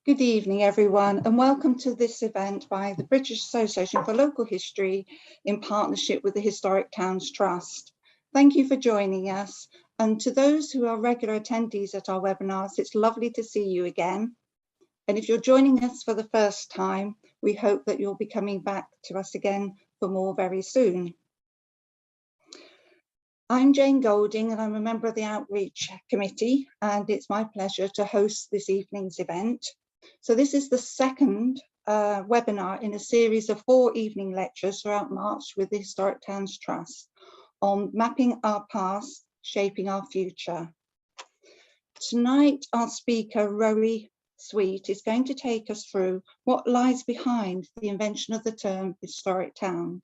Good evening, everyone, and welcome to this event by the British Association for Local History in partnership with the Historic Towns Trust. Thank you for joining us. And to those who are regular attendees at our webinars, it's lovely to see you again. And if you're joining us for the first time, we hope that you'll be coming back to us again for more very soon. I'm Jane Golding and I'm a member of the Outreach Committee, and it's my pleasure to host this evening's event. So this is the second webinar in a series of 4 evening lectures throughout March with the Historic Towns Trust on mapping our past, shaping our future. Tonight, our speaker, Roey Sweet, is going to take us through what lies behind the invention of the term historic town.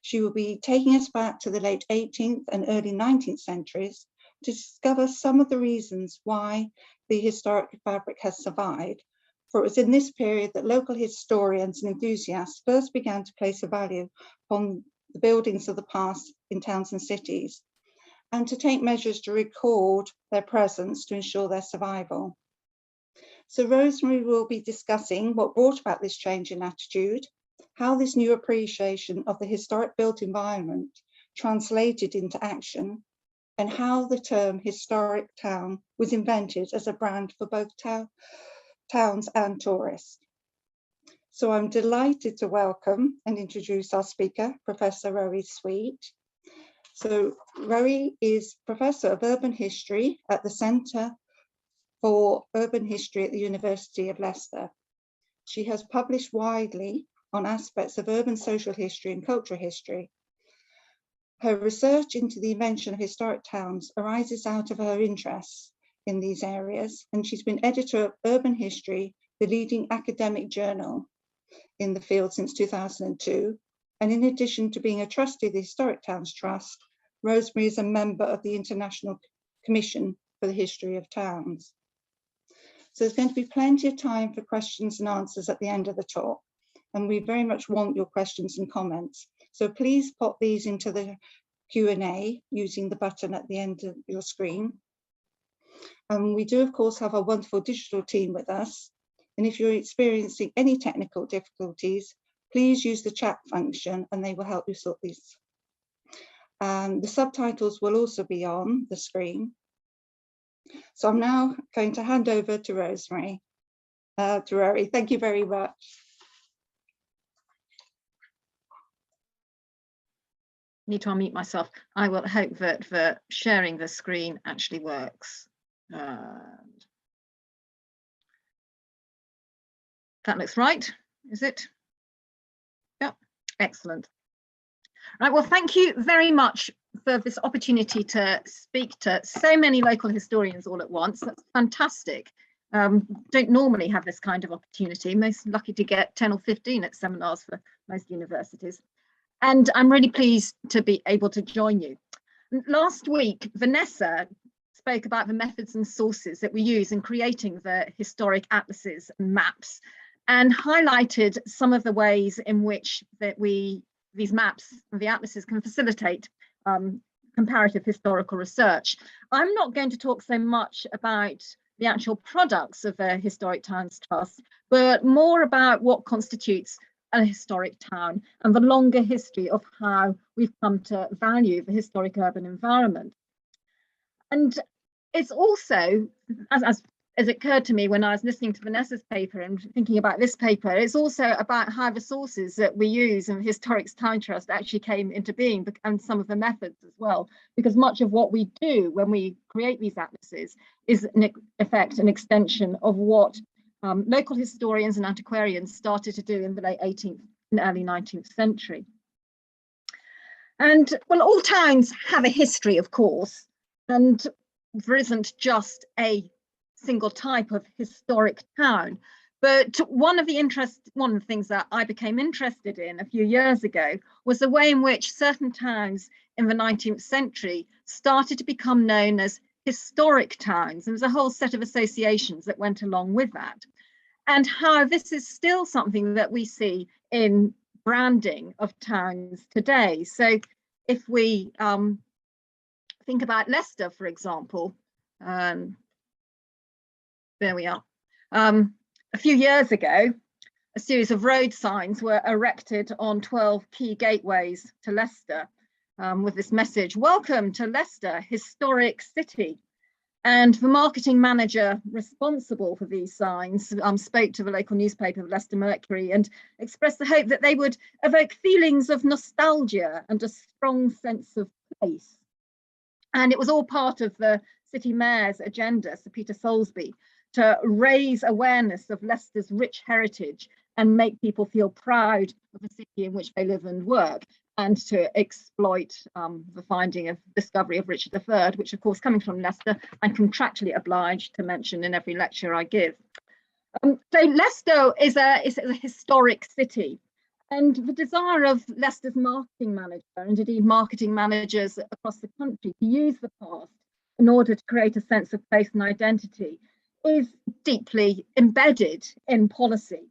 She will be taking us back to the late 18th and early 19th centuries to discover some of the reasons why the historic fabric has survived. For it was in this period that local historians and enthusiasts first began to place a value on the buildings of the past in towns and cities, and to take measures to record their presence to ensure their survival. So Rosemary will be discussing what brought about this change in attitude, how this new appreciation of the historic built environment translated into action, and how the term historic town was invented as a brand for both towns and tourists. So I'm delighted to welcome and introduce our speaker, Professor Roey Sweet. So Roey is Professor of Urban History at the Centre for Urban History at the University of Leicester. She has published widely on aspects of urban social history and cultural history. Her research into the invention of historic towns arises out of her interests in these areas, and she's been editor of Urban History, the leading academic journal in the field since 2002. And in addition to being a trustee of the Historic Towns Trust, Rosemary is a member of the International Commission for the History of Towns. So there's going to be plenty of time for questions and answers at the end of the talk, and we very much want your questions and comments. So please pop these into the Q&A using the button at the end of your screen. We do, of course, have a wonderful digital team with us. And if you're experiencing any technical difficulties, please use the chat function and they will help you sort these. The subtitles will also be on the screen. So I'm now going to hand over to Rosemary. Rory, thank you very much. Need to unmute myself. I will hope that the sharing the screen actually works. That looks right, is it? Yeah, excellent. Right, well, thank you very much for this opportunity to speak to so many local historians all at once. That's fantastic. Don't normally have this kind of opportunity. Most lucky to get 10 or 15 at seminars for most universities. And I'm really pleased to be able to join you. Last week, Vanessa spoke about the methods and sources that we use in creating the historic atlases and maps, and highlighted some of the ways in which these maps and the atlases can facilitate comparative historical research. I'm not going to talk so much about the actual products of the Historic Towns Trust, but more about what constitutes a historic town and the longer history of how we've come to value the historic urban environment. And it's also, as it occurred to me when I was listening to Vanessa's paper and thinking about this paper, it's also about how the sources that we use in the Historic Towns Trust actually came into being, and some of the methods as well, because much of what we do when we create these atlases is in effect an extension of what local historians and antiquarians started to do in the late 18th and early 19th century. And well, all towns have a history, of course, and there isn't just a single type of historic town. But one of the things that I became interested in a few years ago was the way in which certain towns in the 19th century started to become known as historic towns. There was a whole set of associations that went along with that, and how this is still something that we see in branding of towns today. So if we think about Leicester, for example, there we are. a few years ago, a series of road signs were erected on 12 key gateways to Leicester with this message: "Welcome to Leicester, historic city." And the marketing manager responsible for these signs spoke to the local newspaper, the Leicester Mercury, and expressed the hope that they would evoke feelings of nostalgia and a strong sense of place. And it was all part of the City Mayor's agenda, Sir Peter Soulsby, to raise awareness of Leicester's rich heritage and make people feel proud of the city in which they live and work, and to exploit the finding of discovery of Richard III, which of course, coming from Leicester, I'm contractually obliged to mention in every lecture I give. So Leicester is a historic city, and the desire of Leicester's marketing manager, and indeed marketing managers across the country, to use the past in order to create a sense of place and identity is deeply embedded in policy.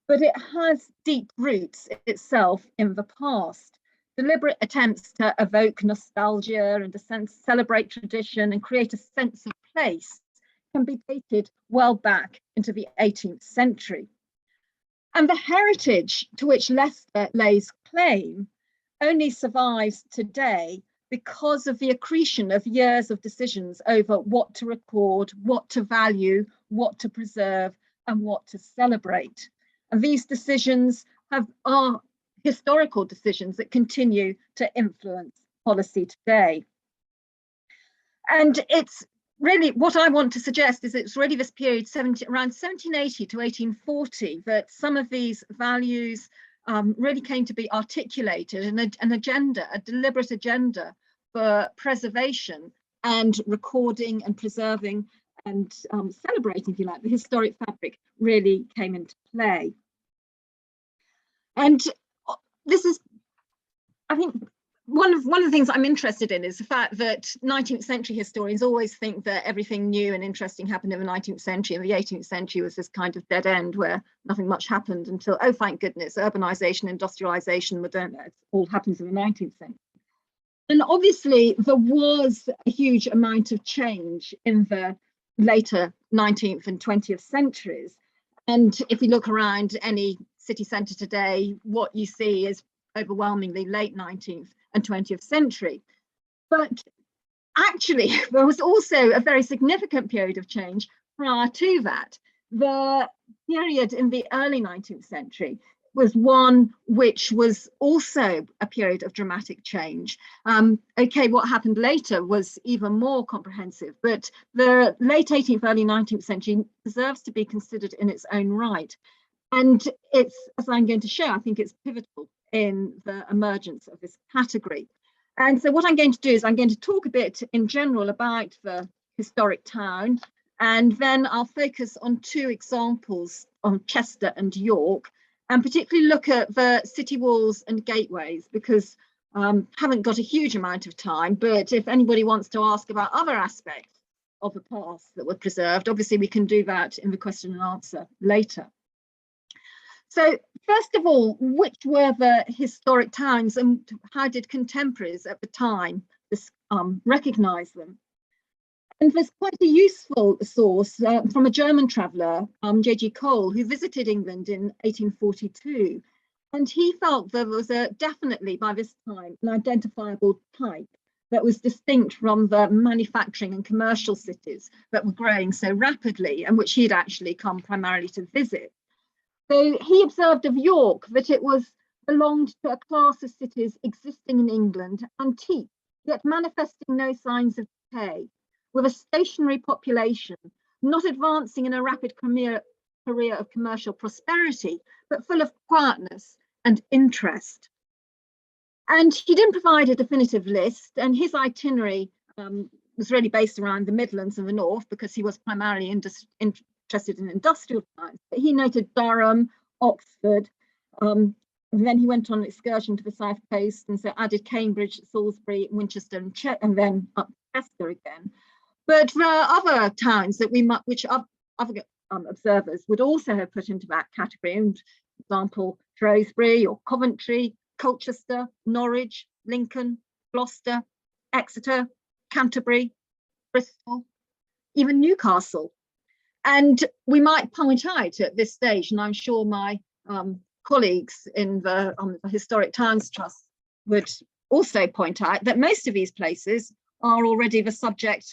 But it has deep roots itself in the past. Deliberate attempts to evoke nostalgia and to celebrate tradition and create a sense of place can be dated well back into the 18th century. And the heritage to which Leicester lays claim only survives today because of the accretion of years of decisions over what to record, what to value, what to preserve, and what to celebrate. And these decisions are historical decisions that continue to influence policy today. And it's really, what I want to suggest is it's really this period around 1780 to 1840 that some of these values really came to be articulated in an agenda, a deliberate agenda for preservation and recording and preserving and celebrating, if you like, the historic fabric really came into play. And this is, I think, one of the things I'm interested in is the fact that 19th century historians always think that everything new and interesting happened in the 19th century, and the 18th century was this kind of dead end where nothing much happened until, oh, thank goodness, urbanization, industrialization, modernity, it all happens in the 19th century. And obviously there was a huge amount of change in the later 19th and 20th centuries. And if we look around any city centre today, what you see is overwhelmingly late 19th and 20th century. But actually, there was also a very significant period of change prior to that. The period in the early 19th century was one which was also a period of dramatic change. Okay, what happened later was even more comprehensive, but the late 18th, early 19th century deserves to be considered in its own right. And it's, as I'm going to show, I think it's pivotal in the emergence of this category. And so what I'm going to do is I'm going to talk a bit in general about the historic town, and then I'll focus on two examples on Chester and York, and particularly look at the city walls and gateways, because haven't got a huge amount of time, but if anybody wants to ask about other aspects of the past that were preserved, obviously we can do that in the question and answer later. So first of all, which were the historic towns and how did contemporaries at the time recognise them? And there's quite a useful source from a German traveller, J.G. Cole, who visited England in 1842. And he felt there was definitely by this time an identifiable type that was distinct from the manufacturing and commercial cities that were growing so rapidly and which he'd actually come primarily to visit. So he observed of York that it belonged to a class of cities existing in England, antique, yet manifesting no signs of decay, with a stationary population, not advancing in a rapid career of commercial prosperity, but full of quietness and interest. And he didn't provide a definitive list, and his itinerary was really based around the Midlands and the North, because he was primarily interested in industrial science. But he noted Durham, Oxford, and then he went on an excursion to the south coast, and so added Cambridge, Salisbury, Winchester, and then up Chester again. But there are other towns that which other observers would also have put into that category. And for example, Shrewsbury or Coventry, Colchester, Norwich, Lincoln, Gloucester, Exeter, Canterbury, Bristol, even Newcastle. And we might point out at this stage, and I'm sure my colleagues in the Historic Towns Trust would also point out, that most of these places are already the subject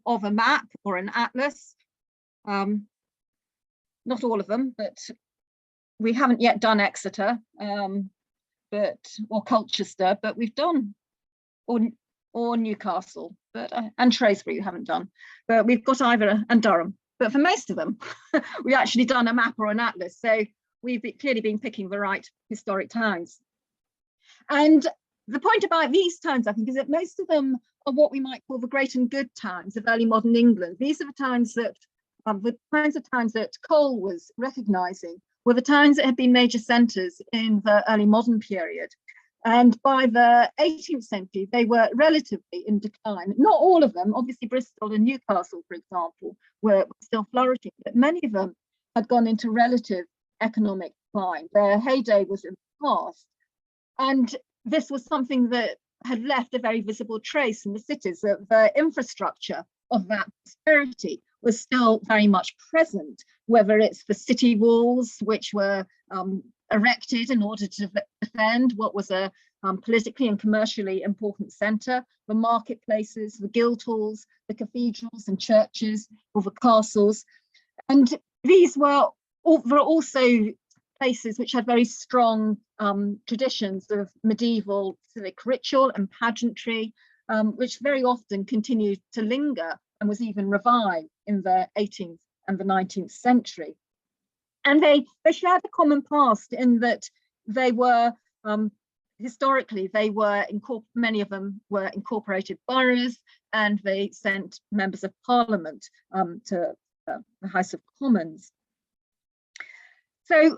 of a map or an atlas. Not all of them, but we haven't yet done Exeter or Colchester, but we've done, or Newcastle, but and Shrewsbury we haven't done, but we've got either, and Durham. But for most of them, we've actually done a map or an atlas. So we've clearly been picking the right historic towns. And the point about these towns, I think, is that most of them are what we might call the great and good towns of early modern England. These are the towns that, the kinds of towns that Cole was recognising, were the towns that had been major centres in the early modern period. And by the 18th century, they were relatively in decline. Not all of them, obviously Bristol and Newcastle, for example, were still flourishing, but many of them had gone into relative economic decline. Their heyday was in the past. And this was something that had left a very visible trace in the cities, that the infrastructure of that prosperity was still very much present, whether it's the city walls, which were erected in order to defend what was a politically and commercially important centre, the marketplaces, the guildhalls, the cathedrals and churches, or the castles. And these were also places which had very strong traditions of medieval civic ritual and pageantry, which very often continued to linger and was even revived in the 18th and the 19th century. And they shared a common past in that they were, historically, many of them were incorporated boroughs, and they sent members of parliament to the House of Commons. So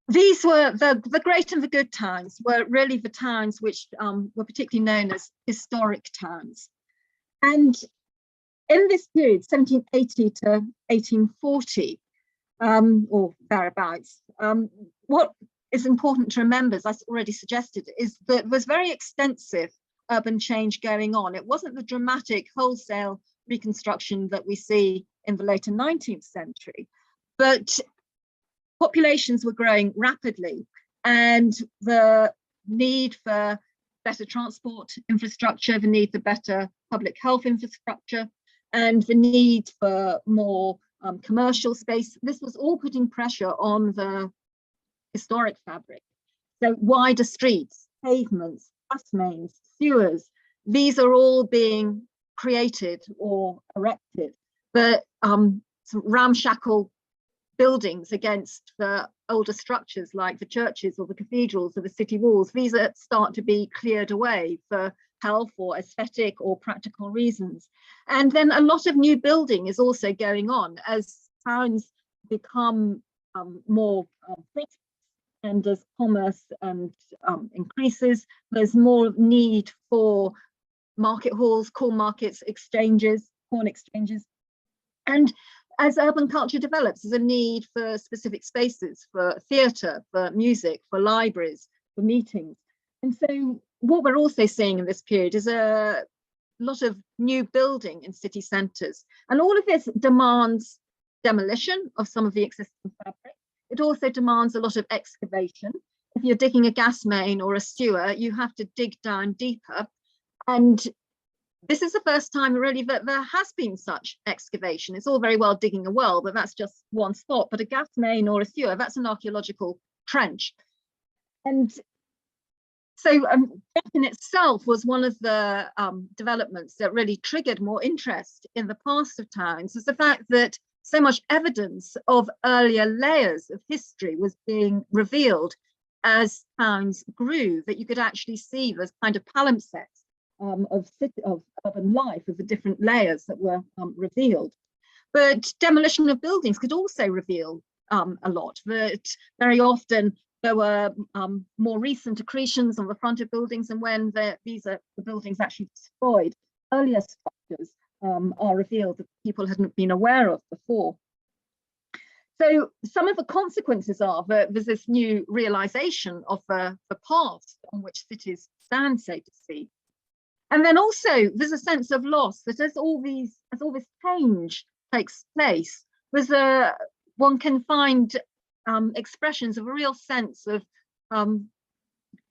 these were the great and the good towns, were really the towns which were particularly known as historic towns. And in this period, 1780 to 1840, or thereabouts, what is important to remember, as I already suggested, is that there was very extensive urban change going on. It wasn't the dramatic wholesale reconstruction that we see in the later 19th century, but populations were growing rapidly, and the need for better transport infrastructure, the need for better public health infrastructure, and the need for more commercial space, this was all putting pressure on the historic fabric. So wider streets, pavements, bus mains, sewers, these are all being created or erected. But ramshackle buildings against the older structures like the churches or the cathedrals or the city walls, these are start to be cleared away for health or aesthetic or practical reasons. And then a lot of new building is also going on as towns become more prosperous, and as commerce and increases, there's more need for market halls, corn markets, exchanges, corn exchanges. And as urban culture develops, there's a need for specific spaces, for theatre, for music, for libraries, for meetings. And so what we're also seeing in this period is a lot of new building in city centres. And all of this demands demolition of some of the existing fabric. It also demands a lot of excavation. If you're digging a gas main or a sewer, you have to dig down deeper. And this is the first time really that there has been such excavation. It's all very well digging a well, but that's just one spot. But a gas main or a sewer, that's an archaeological trench. And so that in itself was one of the developments that really triggered more interest in the past of towns, is the fact that so much evidence of earlier layers of history was being revealed as towns grew, that you could actually see this kind of palimpsests of urban life, of the different layers that were revealed. But demolition of buildings could also reveal a lot. That very often there were more recent accretions on the front of buildings, and when the buildings actually destroyed, earlier structures are revealed that people hadn't been aware of before. So some of the consequences are that there's this new realization of the past on which cities stand, so to speak. And then also there's a sense of loss, that as all this change takes place, was one can find expressions of a real sense of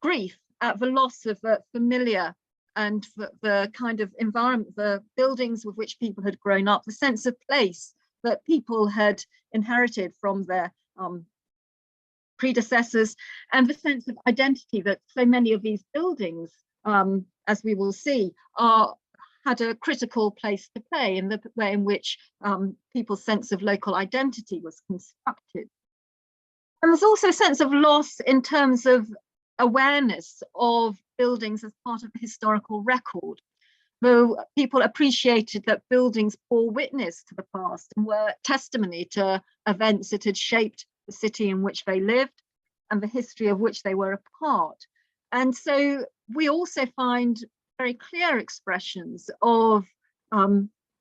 grief at the loss of the familiar and the kind of environment, the buildings with which people had grown up, the sense of place that people had inherited from their predecessors, and the sense of identity that so many of these buildings, as we will see, had a critical place to play in the way in which people's sense of local identity was constructed. And there's also a sense of loss in terms of awareness of buildings as part of the historical record, though people appreciated that buildings bore witness to the past and were testimony to events that had shaped the city in which they lived and the history of which they were a part. And so we also find very clear expressions of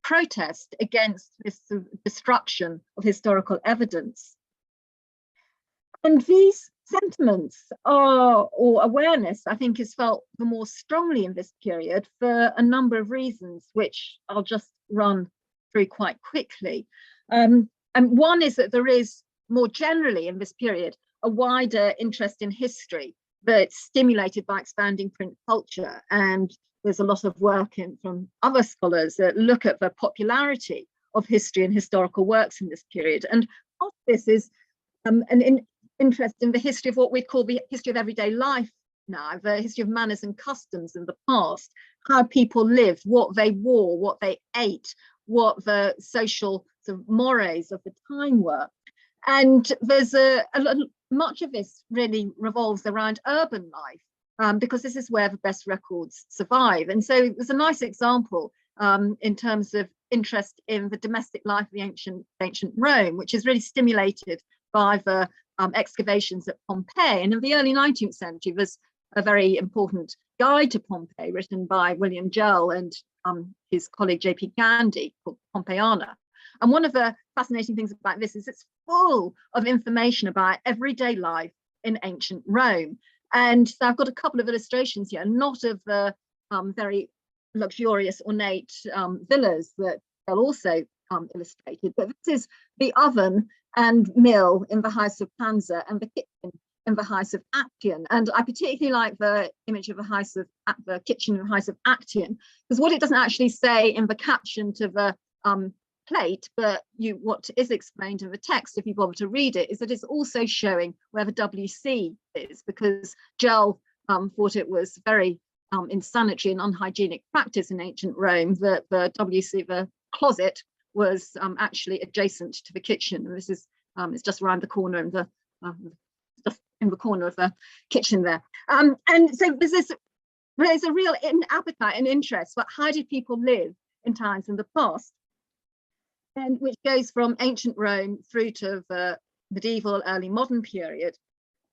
protest against this sort of destruction of historical evidence. And these sentiments or awareness, I think, is felt the more strongly in this period for a number of reasons, which I'll just run through quite quickly. And one is that there is more generally in this period a wider interest in history that's stimulated by expanding print culture. And there's a lot of work from other scholars that look at the popularity of history and historical works in this period. And part of this is an interest in the history of what we call the history of everyday life now, the history of manners and customs in the past, how people lived, what they wore, what they ate, what the social sort of mores of the time were. And there's much of this really revolves around urban life, because this is where the best records survive. And so there's a nice example in terms of interest in the domestic life of the ancient Rome, which is really stimulated by the excavations at Pompeii. And in the early 19th century, there's a very important guide to Pompeii written by William Gell and his colleague J.P. Gandy called Pompeiana. And one of the fascinating things about this is it's full of information about everyday life in ancient Rome. And so I've got a couple of illustrations here, not of the very luxurious, ornate villas that Gell also illustrated, but this is the oven and mill in the house of Pansa and the kitchen in the house of Actian. And I particularly like the image of the kitchen in the house of Actian, because what it doesn't actually say in the caption to the plate, but what is explained in the text, if you bother to read it, is that it's also showing where the WC is, because Gell thought it was very insanitary and unhygienic practice in ancient Rome that the WC, the closet, was actually adjacent to the kitchen. And this is it's just around the corner in the just in the corner of the kitchen there. And so there's a real appetite and interest, but how did people live in times in the past? And which goes from ancient Rome through to the medieval, early modern period.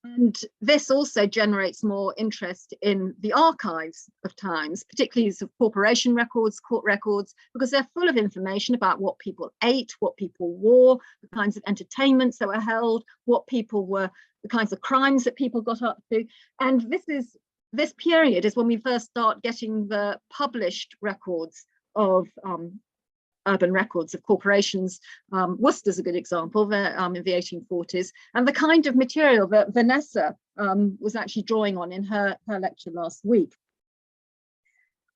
And this also generates more interest in the archives of times, particularly of corporation records, court records, because they're full of information about what people ate, what people wore, the kinds of entertainments that were held, what people were, the kinds of crimes that people got up to. And this period is when we first start getting the published records of urban records of corporations. Worcester's a good example in the 1840s, and the kind of material that Vanessa was actually drawing on in her lecture last week.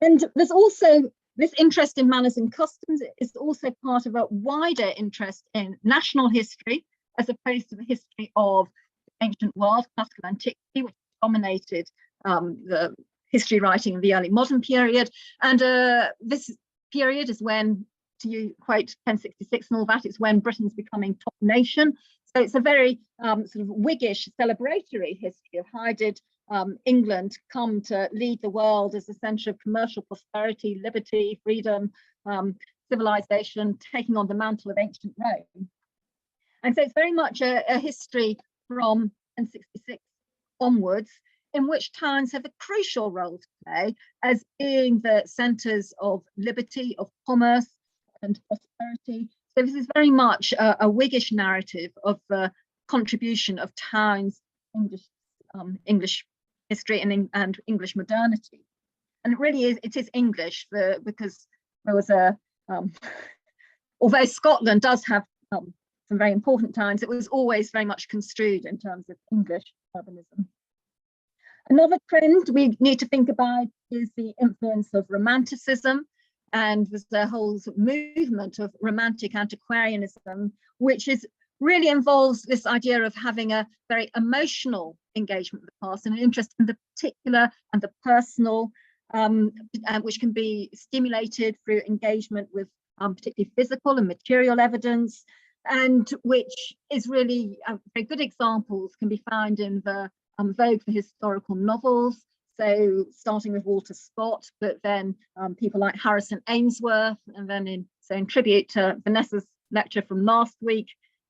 And there's also this interest in manners and customs is also part of a wider interest in national history, as opposed to the history of the ancient world, classical antiquity, which dominated the history writing in the early modern period. And this period is when, to quote 1066 and all that, it's when Britain's becoming top nation. So it's a very sort of Whiggish celebratory history of how did England come to lead the world as a centre of commercial prosperity, liberty, freedom, civilization, taking on the mantle of ancient Rome. And so it's very much a history from 1066 onwards, in which towns have a crucial role to play as being the centres of liberty, of commerce, and prosperity. So this is very much a Whiggish narrative of the contribution of towns, English history and English modernity. And it really is, it is English because there was although Scotland does have some very important times, it was always very much construed in terms of English urbanism. Another trend we need to think about is the influence of Romanticism, and there's a whole sort of movement of romantic antiquarianism, which really involves this idea of having a very emotional engagement with the past and an interest in the particular and the personal, which can be stimulated through engagement with particularly physical and material evidence, and which is really very good examples can be found in the vogue for historical novels. So starting with Walter Scott, but then people like Harrison Ainsworth, and then in tribute to Vanessa's lecture from last week,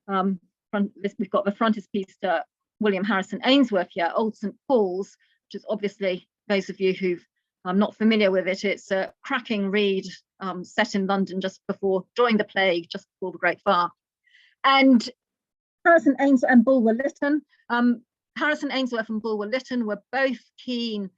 we've got the frontispiece to William Harrison Ainsworth here, Old St. Paul's, which is obviously, those of you who've not familiar with it, it's a cracking read set in London just during the plague, just before the Great Fire. And Harrison Ainsworth and Bulwer Lytton, Harrison Ainsworth and Bulwer Lytton were both keen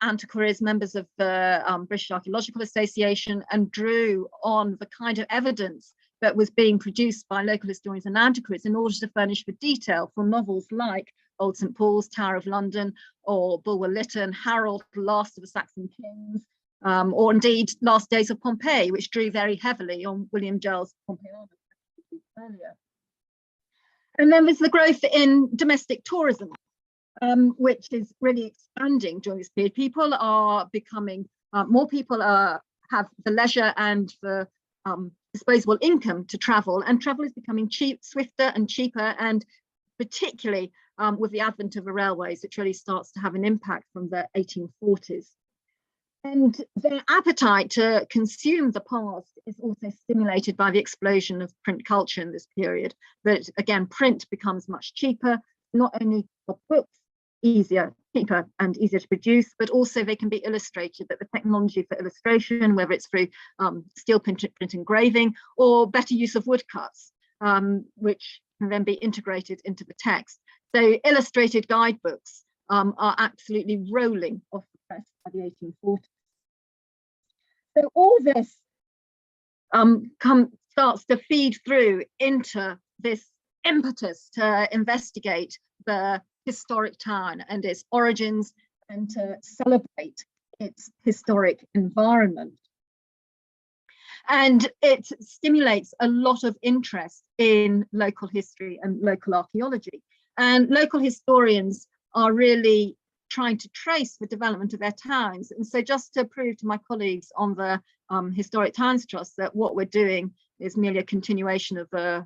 antiquaries, members of the British Archaeological Association, and drew on the kind of evidence that was being produced by local historians and antiquaries in order to furnish the detail for novels like Old St. Paul's, Tower of London, or Bulwer Lytton, Harold, the Last of the Saxon Kings, or indeed Last Days of Pompeii, which drew very heavily on William Giles Pompeianus earlier. And then there's the growth in domestic tourism, which is really expanding during this period. People are becoming, more people have the leisure and the disposable income to travel, and travel is becoming swifter and cheaper, and particularly with the advent of the railways, which really starts to have an impact from the 1840s. And their appetite to consume the past is also stimulated by the explosion of print culture in this period. But again, print becomes much cheaper, not only for books, cheaper and easier to produce, but also they can be illustrated, that the technology for illustration, whether it's through steel print engraving or better use of woodcuts, which can then be integrated into the text. So illustrated guidebooks are absolutely rolling off the press by the 1840s. So all this starts to feed through into this impetus to investigate the historic town and its origins and to celebrate its historic environment. And it stimulates a lot of interest in local history and local archaeology. And local historians are really trying to trace the development of their towns. And so just to prove to my colleagues on the Historic Towns Trust that what we're doing is merely a continuation of our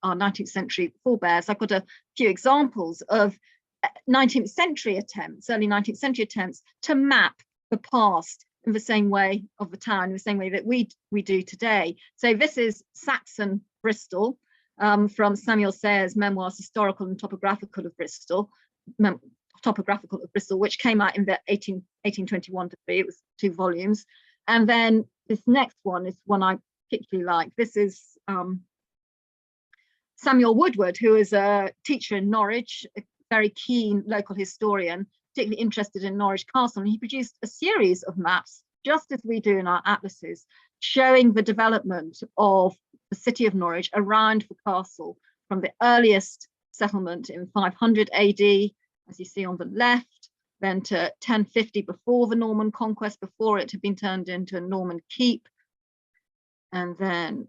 19th century forebears, I've got a few examples of 19th century attempts, early 19th century attempts to map the past in the same way of the town, in the same way that we do today. So this is Saxon Bristol from Samuel Sayre's Memoirs Historical and Topographical of Bristol, which came out in the 1821 to 3. It was 2 volumes. And then this next one is one I particularly like. This is Samuel Woodward, who is a teacher in Norwich, a very keen local historian, particularly interested in Norwich Castle. And he produced a series of maps, just as we do in our atlases, showing the development of the city of Norwich around the castle from the earliest settlement in 500 AD, as you see on the left, then to 1050 before the Norman conquest, before it had been turned into a Norman keep. And then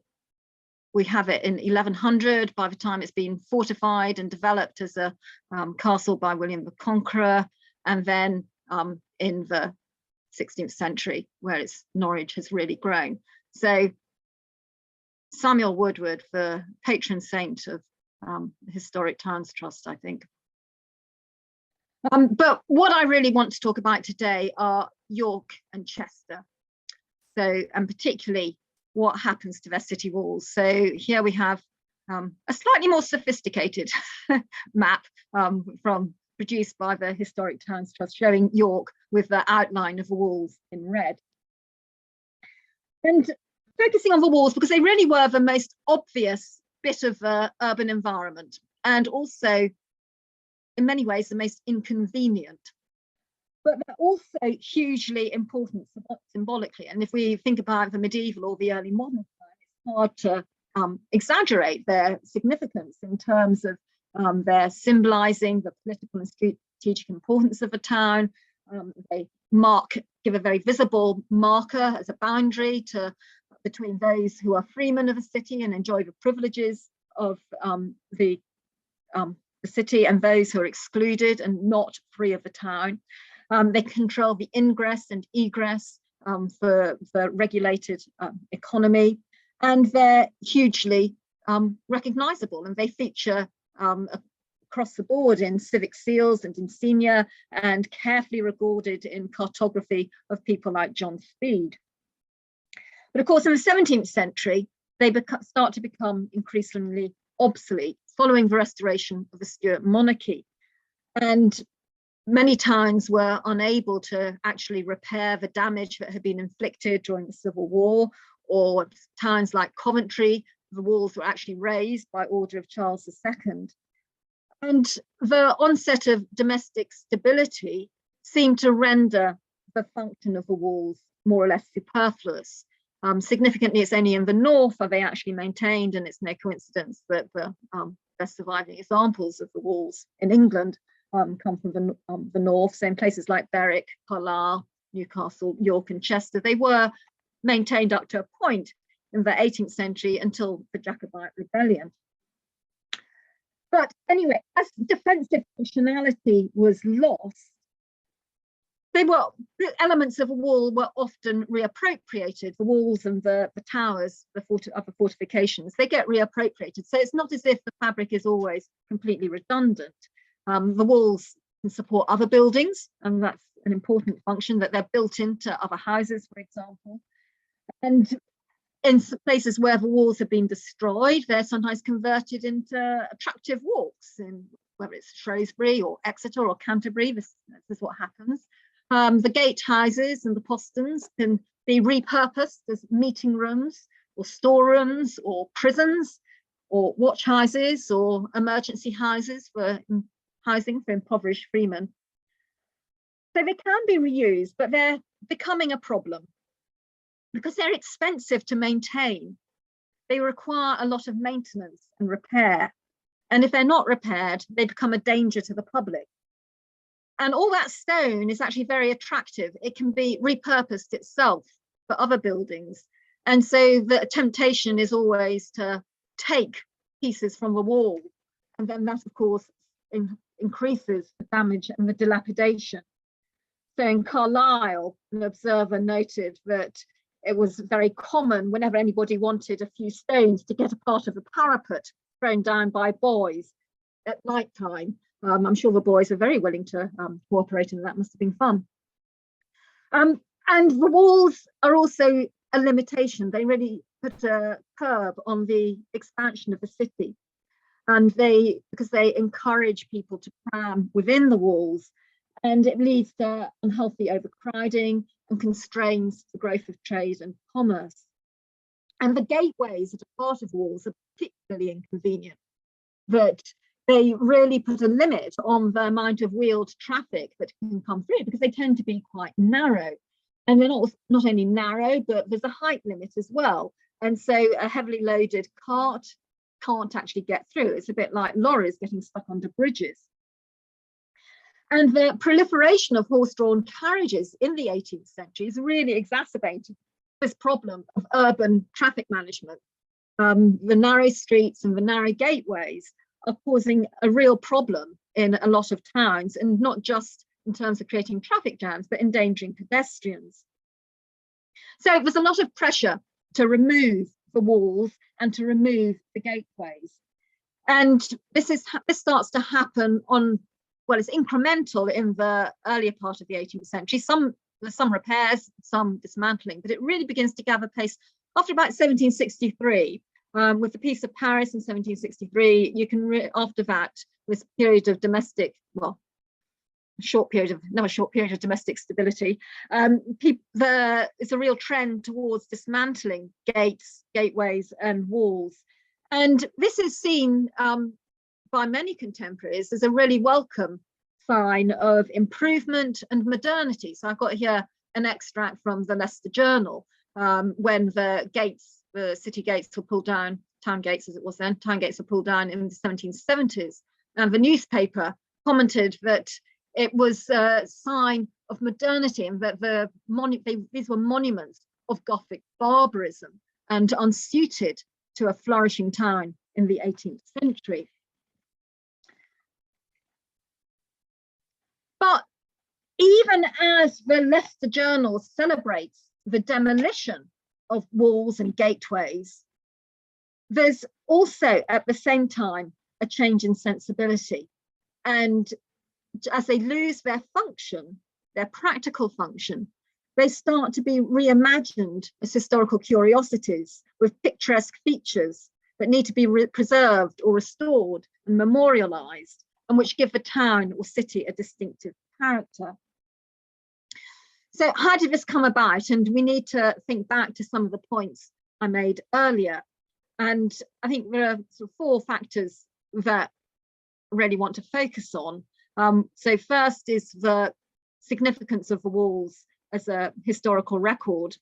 we have it in 1100 by the time it's been fortified and developed as a castle by William the Conqueror. And then in the 16th century, where Norwich has really grown. So Samuel Woodward, the patron saint of the Historic Towns Trust, I think. But what I really want to talk about today are York and Chester. So, and particularly what happens to their city walls. So here we have a slightly more sophisticated map produced by the Historic Towns Trust, showing York with the outline of the walls in red. And focusing on the walls because they really were the most obvious bit of the urban environment, and also in many ways the most inconvenient, but they're also hugely important symbolically. And if we think about the medieval or the early modern time, it's hard to exaggerate their significance in terms of their symbolizing the political and strategic importance of a town. They give a very visible marker as a boundary between those who are freemen of the city and enjoy the privileges of the city and those who are excluded and not free of the town. They control the ingress and egress for the regulated economy, and they're hugely recognizable, and they feature across the board in civic seals and insignia, and carefully recorded in cartography of people like John Speed. But of course, in the 17th century, they start to become increasingly obsolete following the restoration of the Stuart monarchy. And many towns were unable to actually repair the damage that had been inflicted during the Civil War, or towns like Coventry, the walls were actually raised by order of Charles II. And the onset of domestic stability seemed to render the function of the walls more or less superfluous. Significantly, it's only in the north are they actually maintained, and it's no coincidence that the best surviving examples of the walls in England come from the north. So in places like Berwick, Carlisle, Newcastle, York and Chester, they were maintained up to a point in the 18th century until the Jacobite rebellion. But anyway, as defensive functionality was lost, the elements of a wall were often reappropriated. The walls and the towers of the fortifications, they get reappropriated. So it's not as if the fabric is always completely redundant. The walls can support other buildings, and that's an important function, that they're built into other houses, for example. And in places where the walls have been destroyed, they're sometimes converted into attractive walks, in whether it's Shrewsbury or Exeter or Canterbury. This is what happens. The gatehouses and the posterns can be repurposed as meeting rooms or storerooms or prisons or watch houses or emergency houses for housing for impoverished freemen. So they can be reused, but they're becoming a problem because they're expensive to maintain. They require a lot of maintenance and repair. And if they're not repaired, they become a danger to the public. And all that stone is actually very attractive. It can be repurposed itself for other buildings. And so the temptation is always to take pieces from the wall. And then that, of course, increases the damage and the dilapidation. So in Carlisle, an observer noted that it was very common whenever anybody wanted a few stones to get a part of the parapet thrown down by boys at night time. I'm sure the boys are very willing to cooperate, and that must have been fun. And the walls are also a limitation. They really put a curb on the expansion of the city. And because they encourage people to cram within the walls, and it leads to unhealthy overcrowding and constrains the growth of trade and commerce. And the gateways that are part of walls are particularly inconvenient, that they really put a limit on the amount of wheeled traffic that can come through, because they tend to be quite narrow. And they're not only narrow, but there's a height limit as well. And so a heavily loaded cart can't actually get through. It's a bit like lorries getting stuck under bridges. And the proliferation of horse-drawn carriages in the 18th century has really exacerbated this problem of urban traffic management. The narrow streets and the narrow gateways are causing a real problem in a lot of towns, and not just in terms of creating traffic jams, but endangering pedestrians. So there's a lot of pressure to remove the walls and to remove the gateways. And this starts to happen on, well, it's incremental in the earlier part of the 18th century. There's some repairs, some dismantling, but it really begins to gather pace after about 1763. With the Peace of Paris in 1763, you can, after that, this period of domestic, well, another short period of domestic stability, it's a real trend towards dismantling gates, gateways and walls. And this is seen by many contemporaries as a really welcome sign of improvement and modernity. So I've got here an extract from the Leicester Journal when the city gates were pulled down town gates as it was then. Town gates were pulled down in the 1770s, and the newspaper commented that it was a sign of modernity and that these were monuments of Gothic barbarism and unsuited to a flourishing town in the 18th century. But even as the Leicester Journal celebrates the demolition of walls and gateways, there's also at the same time a change in sensibility. And as they lose their function, their practical function, they start to be reimagined as historical curiosities with picturesque features that need to be preserved or restored and memorialized, and which give the town or city a distinctive character. So how did this come about? And we need to think back to some of the points I made earlier. And I think there are sort of 4 factors that I really want to focus on. So first is the significance of the walls as a historical record,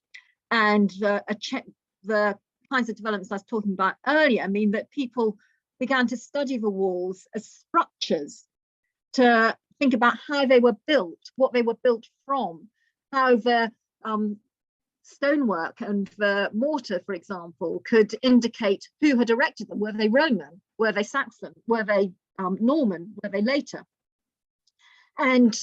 and the kinds of developments I was talking about earlier mean that people began to study the walls as structures, to think about how they were built, what they were built from, how the stonework and the mortar, for example, could indicate who had erected them. Were they Roman? Were they Saxon? Were they Norman? Were they later? And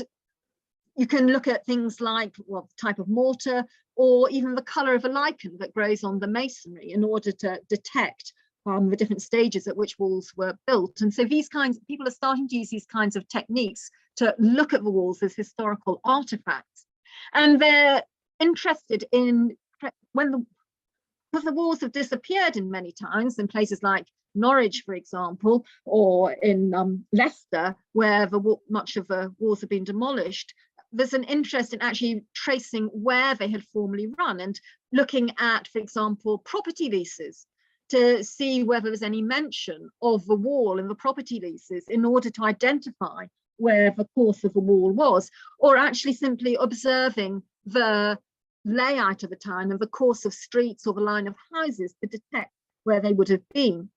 you can look at things like, well, the type of mortar, or even the colour of a lichen that grows on the masonry in order to detect the different stages at which walls were built. And so these kinds, people are starting to use these kinds of techniques to look at the walls as historical artifacts. And they're interested in because the walls have disappeared in many towns, in places like Norwich, for example, or in Leicester, where much of the walls have been demolished. There's an interest in actually tracing where they had formerly run and looking at, for example, property leases to see whether there's any mention of the wall in the property leases in order to identify where the course of the wall was, or actually simply observing the layout of the town and the course of streets or the line of houses to detect where they would have been,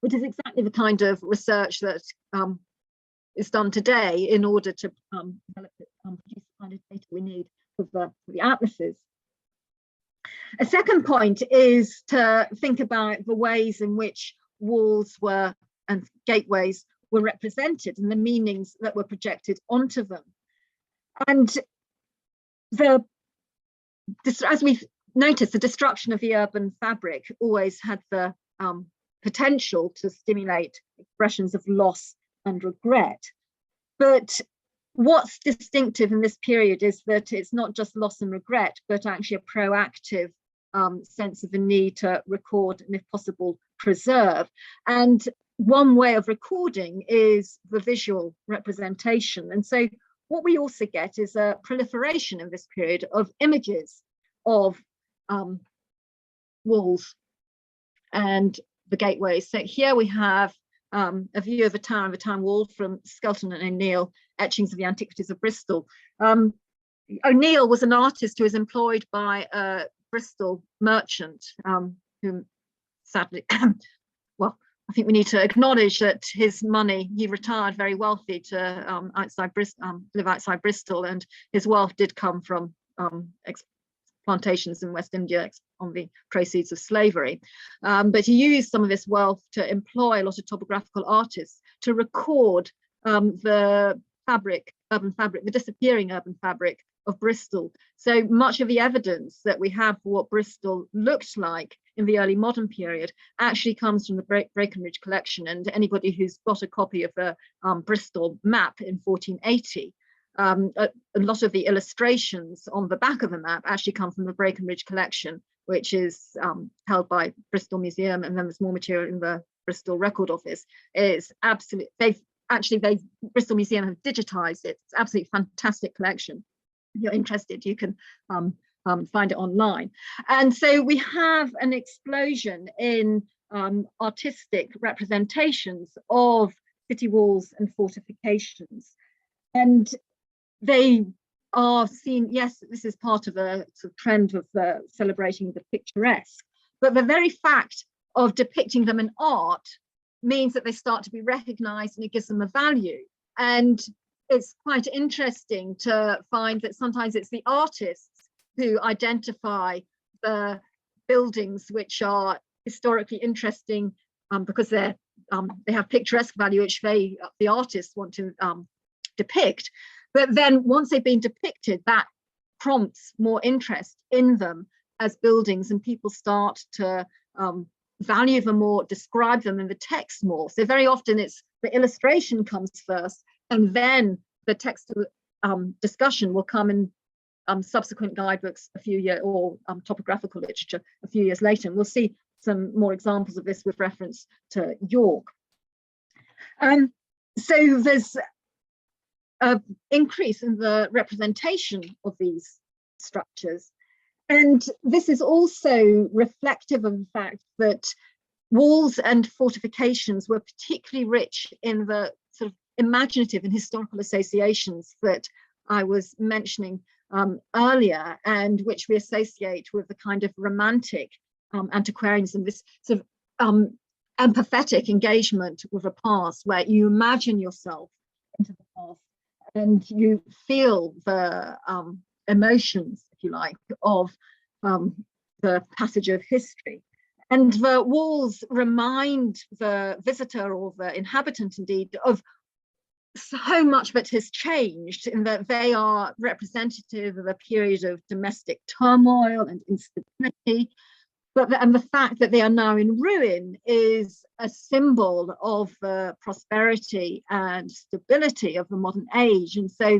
which is exactly the kind of research that is done today in order to develop it, produce the kind of data we need for the atlases. A second point is to think about the ways in which walls were and gateways were represented and the meanings that were projected onto them. And as we've noticed, the destruction of the urban fabric always had the potential to stimulate expressions of loss and regret. But what's distinctive in this period is that it's not just loss and regret, but actually a proactive sense of the need to record and, if possible, preserve. And one way of recording is the visual representation. And so what we also get is a proliferation in this period of images of walls and the gateways. So here we have a view of the town wall from Skelton and O'Neill, etchings of the antiquities of Bristol. O'Neill was an artist who was employed by a Bristol merchant, whom sadly, well, I think we need to acknowledge that his money, he retired very wealthy to live outside Bristol, and his wealth did come from plantations in West India on the proceeds of slavery. But he used some of this wealth to employ a lot of topographical artists to record the urban fabric, the disappearing urban fabric of Bristol. So much of the evidence that we have for what Bristol looked like in the early modern period actually comes from the Breckenridge collection. And anybody who's got a copy of the Bristol map in 1480, a lot of the illustrations on the back of the map actually come from the Breckenridge collection, which is held by Bristol Museum, and then there's more material in the Bristol Record Office. It's absolutely, Bristol Museum have digitized it. It's absolutely fantastic collection. If you're interested, you can find it online. And so we have an explosion in artistic representations of city walls and fortifications. And they are seen, yes, this is part of a sort of trend of celebrating the picturesque, but the very fact of depicting them in art means that they start to be recognized and it gives them a value. And it's quite interesting to find that sometimes it's the artists who identify the buildings which are historically interesting because they have picturesque value, which the artists want to depict. But then once they've been depicted, that prompts more interest in them as buildings, and people start to value them more, describe them in the text more. So very often it's the illustration comes first, and then the text discussion will come in subsequent guidebooks a few years, or topographical literature a few years later. And we'll see some more examples of this with reference to York. So there's an increase in the representation of these structures. And this is also reflective of the fact that walls and fortifications were particularly rich in the sort of imaginative and historical associations that I was mentioning earlier, and which we associate with the kind of romantic antiquarianism, this sort of empathetic engagement with the past, where you imagine yourself into the past and you feel the emotions, if you like, of the passage of history. And the walls remind the visitor, or the inhabitant indeed, of so much that has changed, in that they are representative of a period of domestic turmoil and instability. And the fact that they are now in ruin is a symbol of the prosperity and stability of the modern age. And so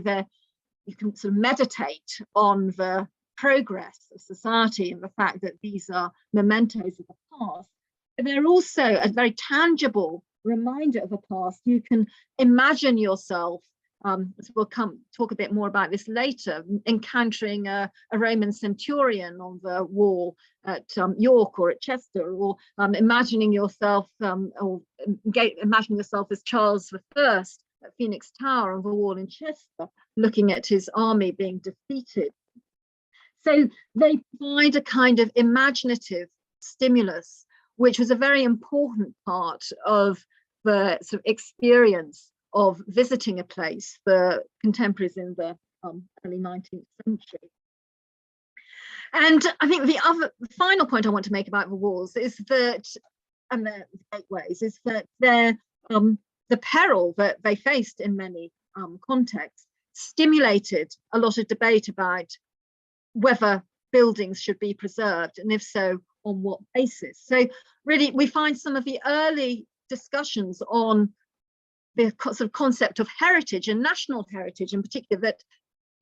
you can sort of meditate on the progress of society and the fact that these are mementos of the past. But they're also a very tangible reminder of the past. You can imagine yourself, we'll talk a bit more about this later, encountering a Roman centurion on the wall at York or at Chester, or imagining yourself as Charles I at Phoenix Tower on the wall in Chester, looking at his army being defeated. So they provide a kind of imaginative stimulus, which was a very important part of the sort of experience of visiting a place for contemporaries in the early 19th century. And I think the final point I want to make about the walls is that, and the gateways, is that the peril that they faced in many contexts stimulated a lot of debate about whether buildings should be preserved, and if so, on what basis. So really, we find some of the early discussions on the sort of concept of heritage and national heritage in particular, that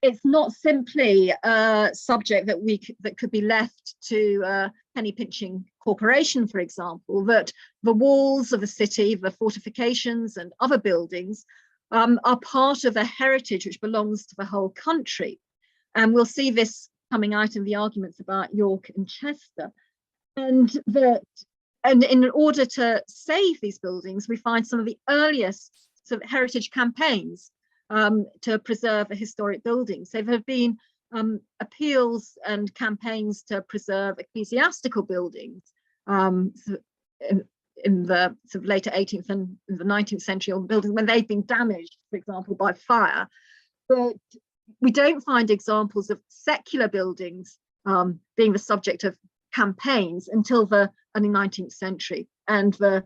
it's not simply a subject that could be left to a penny pinching corporation, for example, that the walls of a city, the fortifications and other buildings are part of a heritage which belongs to the whole country. And we'll see this coming out in the arguments about York and Chester. And in order to save these buildings, we find some of the earliest sort of heritage campaigns to preserve a historic building. So there have been appeals and campaigns to preserve ecclesiastical buildings in the sort of later 18th and the 19th century, or buildings when they've been damaged, for example, by fire. But we don't find examples of secular buildings being the subject of campaigns until the early 19th century. And the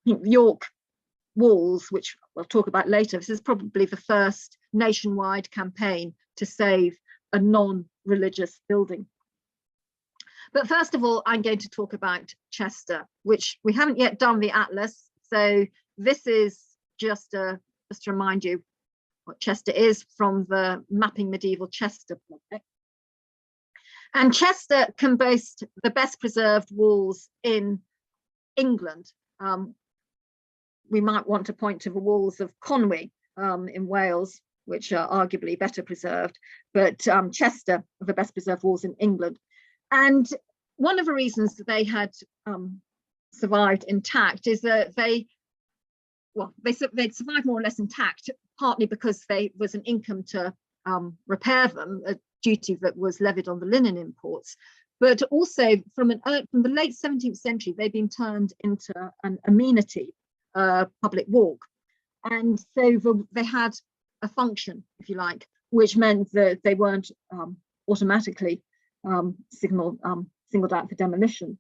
York walls, which we'll talk about later, this is probably the first nationwide campaign to save a non-religious building. But first of all, I'm going to talk about Chester, which we haven't yet done the atlas. So this is just to remind you what Chester is from the Mapping Medieval Chester project. And Chester can boast the best preserved walls in England. We might want to point to the walls of Conwy in Wales, which are arguably better preserved, but Chester are the best preserved walls in England. And one of the reasons that they had survived intact is that they'd survived more or less intact, partly because there was an income to repair them, a duty that was levied on the linen imports, but also from the late 17th century, they've been turned into an amenity, public walk. And so they had a function, if you like, which meant that they weren't automatically singled out for demolition.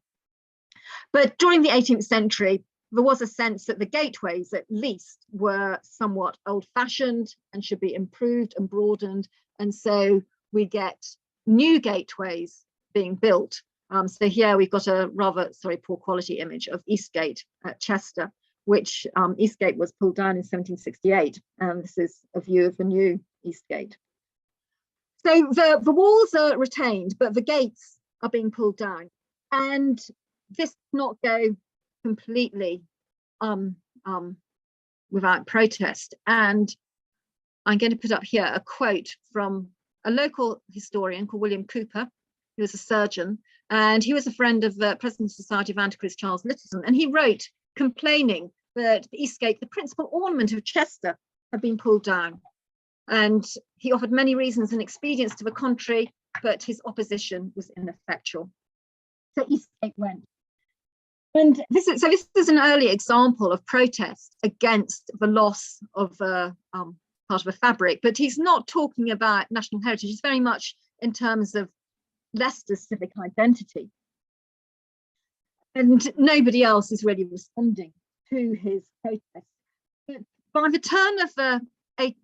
But during the 18th century, there was a sense that the gateways, at least, were somewhat old-fashioned and should be improved and broadened. And so we get new gateways being built. So here we've got a rather, poor quality image of Eastgate at Chester, which Eastgate was pulled down in 1768. And this is a view of the new Eastgate. So the walls are retained, but the gates are being pulled down. And this does not go completely without protest. And I'm going to put up here a quote from a local historian called William Cooper, who was a surgeon, and he was a friend of the President of the Society of Antiquaries, Charles Lyttelton, and he wrote complaining that the Eastgate, the principal ornament of Chester, had been pulled down. And he offered many reasons and expedients to the contrary, but his opposition was ineffectual. So Eastgate went. And this is an early example of protest against the loss of part of a fabric, but he's not talking about national heritage. It's very much in terms of Leicester's civic identity. And nobody else is really responding to his protest. But by the turn of the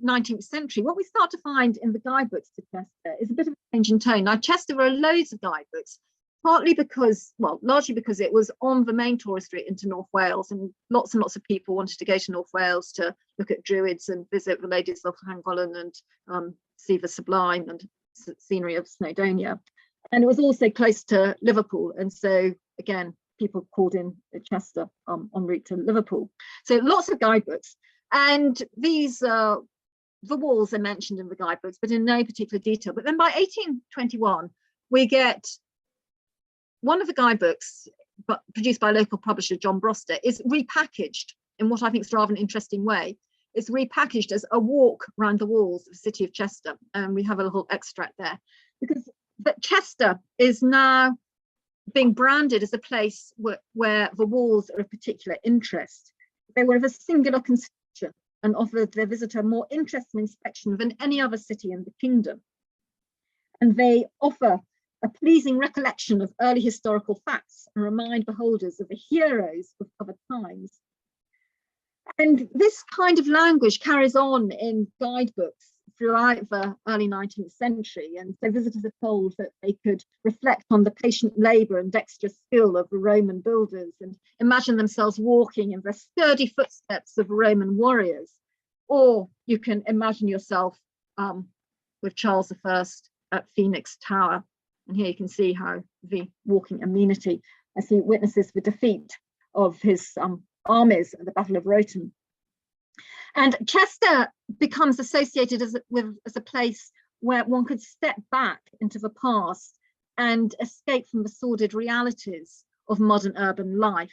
19th century, what we start to find in the guidebooks to Chester is a bit of a change in tone. Now, Chester, there are loads of guidebooks, partly because, well, largely because it was on the main tourist route into North Wales, and lots of people wanted to go to North Wales to look at Druids and visit the ladies of Llangollen and see the sublime and scenery of Snowdonia. And it was also close to Liverpool, and so again, people called in Chester en route to Liverpool. So lots of guidebooks, and these the walls are mentioned in the guidebooks, but in no particular detail. But then by 1821, we get one of the guidebooks, but produced by local publisher John Broster, is repackaged in what I think is rather an interesting way. It's repackaged as a walk around the walls of the city of Chester, and we have a little extract there, because Chester is now being branded as a place where the walls are of particular interest. They were of a singular construction and offered their visitor more interesting inspection than any other city in the kingdom. And they offer a pleasing recollection of early historical facts and remind beholders of the heroes of other times. And this kind of language carries on in guidebooks throughout the early 19th century. And so visitors are told that they could reflect on the patient labour and dexterous skill of the Roman builders and imagine themselves walking in the sturdy footsteps of Roman warriors. Or you can imagine yourself with Charles I at Phoenix Tower. And here you can see how the walking amenity, as he witnesses the defeat of his armies at the Battle of Rowton. And Chester becomes associated as a place where one could step back into the past and escape from the sordid realities of modern urban life.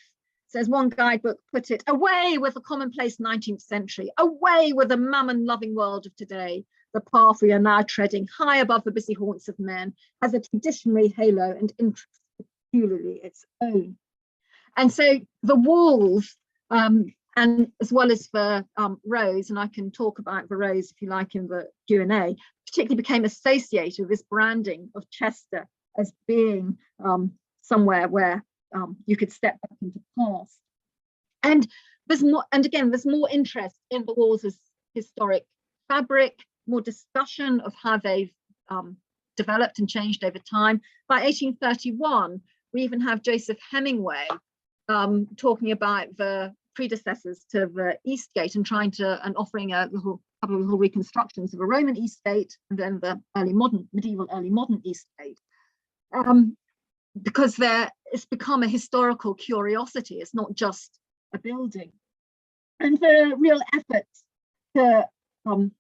So as one guidebook put it, away with the commonplace 19th century, away with the mammon-loving world of today. The path we are now treading, high above the busy haunts of men, has a traditionary halo and interest peculiarly its own. And so the walls, and as well as the rows, and I can talk about the rows if you like in the Q&A, particularly became associated with this branding of Chester as being somewhere where you could step back into the past. And there's more, and again, there's more interest in the walls as historic fabric, more discussion of how they've developed and changed over time. By 1831, we even have Joseph Hemingway talking about the predecessors to the Eastgate and offering a couple of little reconstructions of a Roman Eastgate and then the medieval early modern Eastgate. Because it's become a historical curiosity. It's not just a building. And the real effort to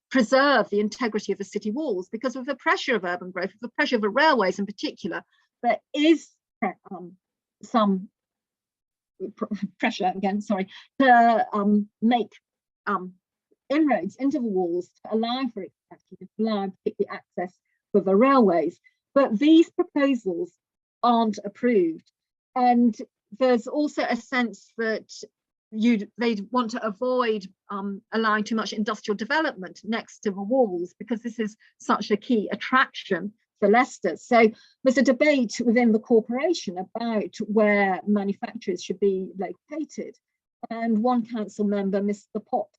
preserve the integrity of the city walls, because of the pressure of urban growth, of the pressure of the railways in particular, there is some pressure again, to make inroads into the walls to allow for expansion, to allow particularly access for the railways. But these proposals aren't approved. And there's also a sense that they'd want to avoid allowing too much industrial development next to the walls, because this is such a key attraction for Leicester. So there's a debate within the corporation about where manufacturers should be located. And one council member, Mr. Pott,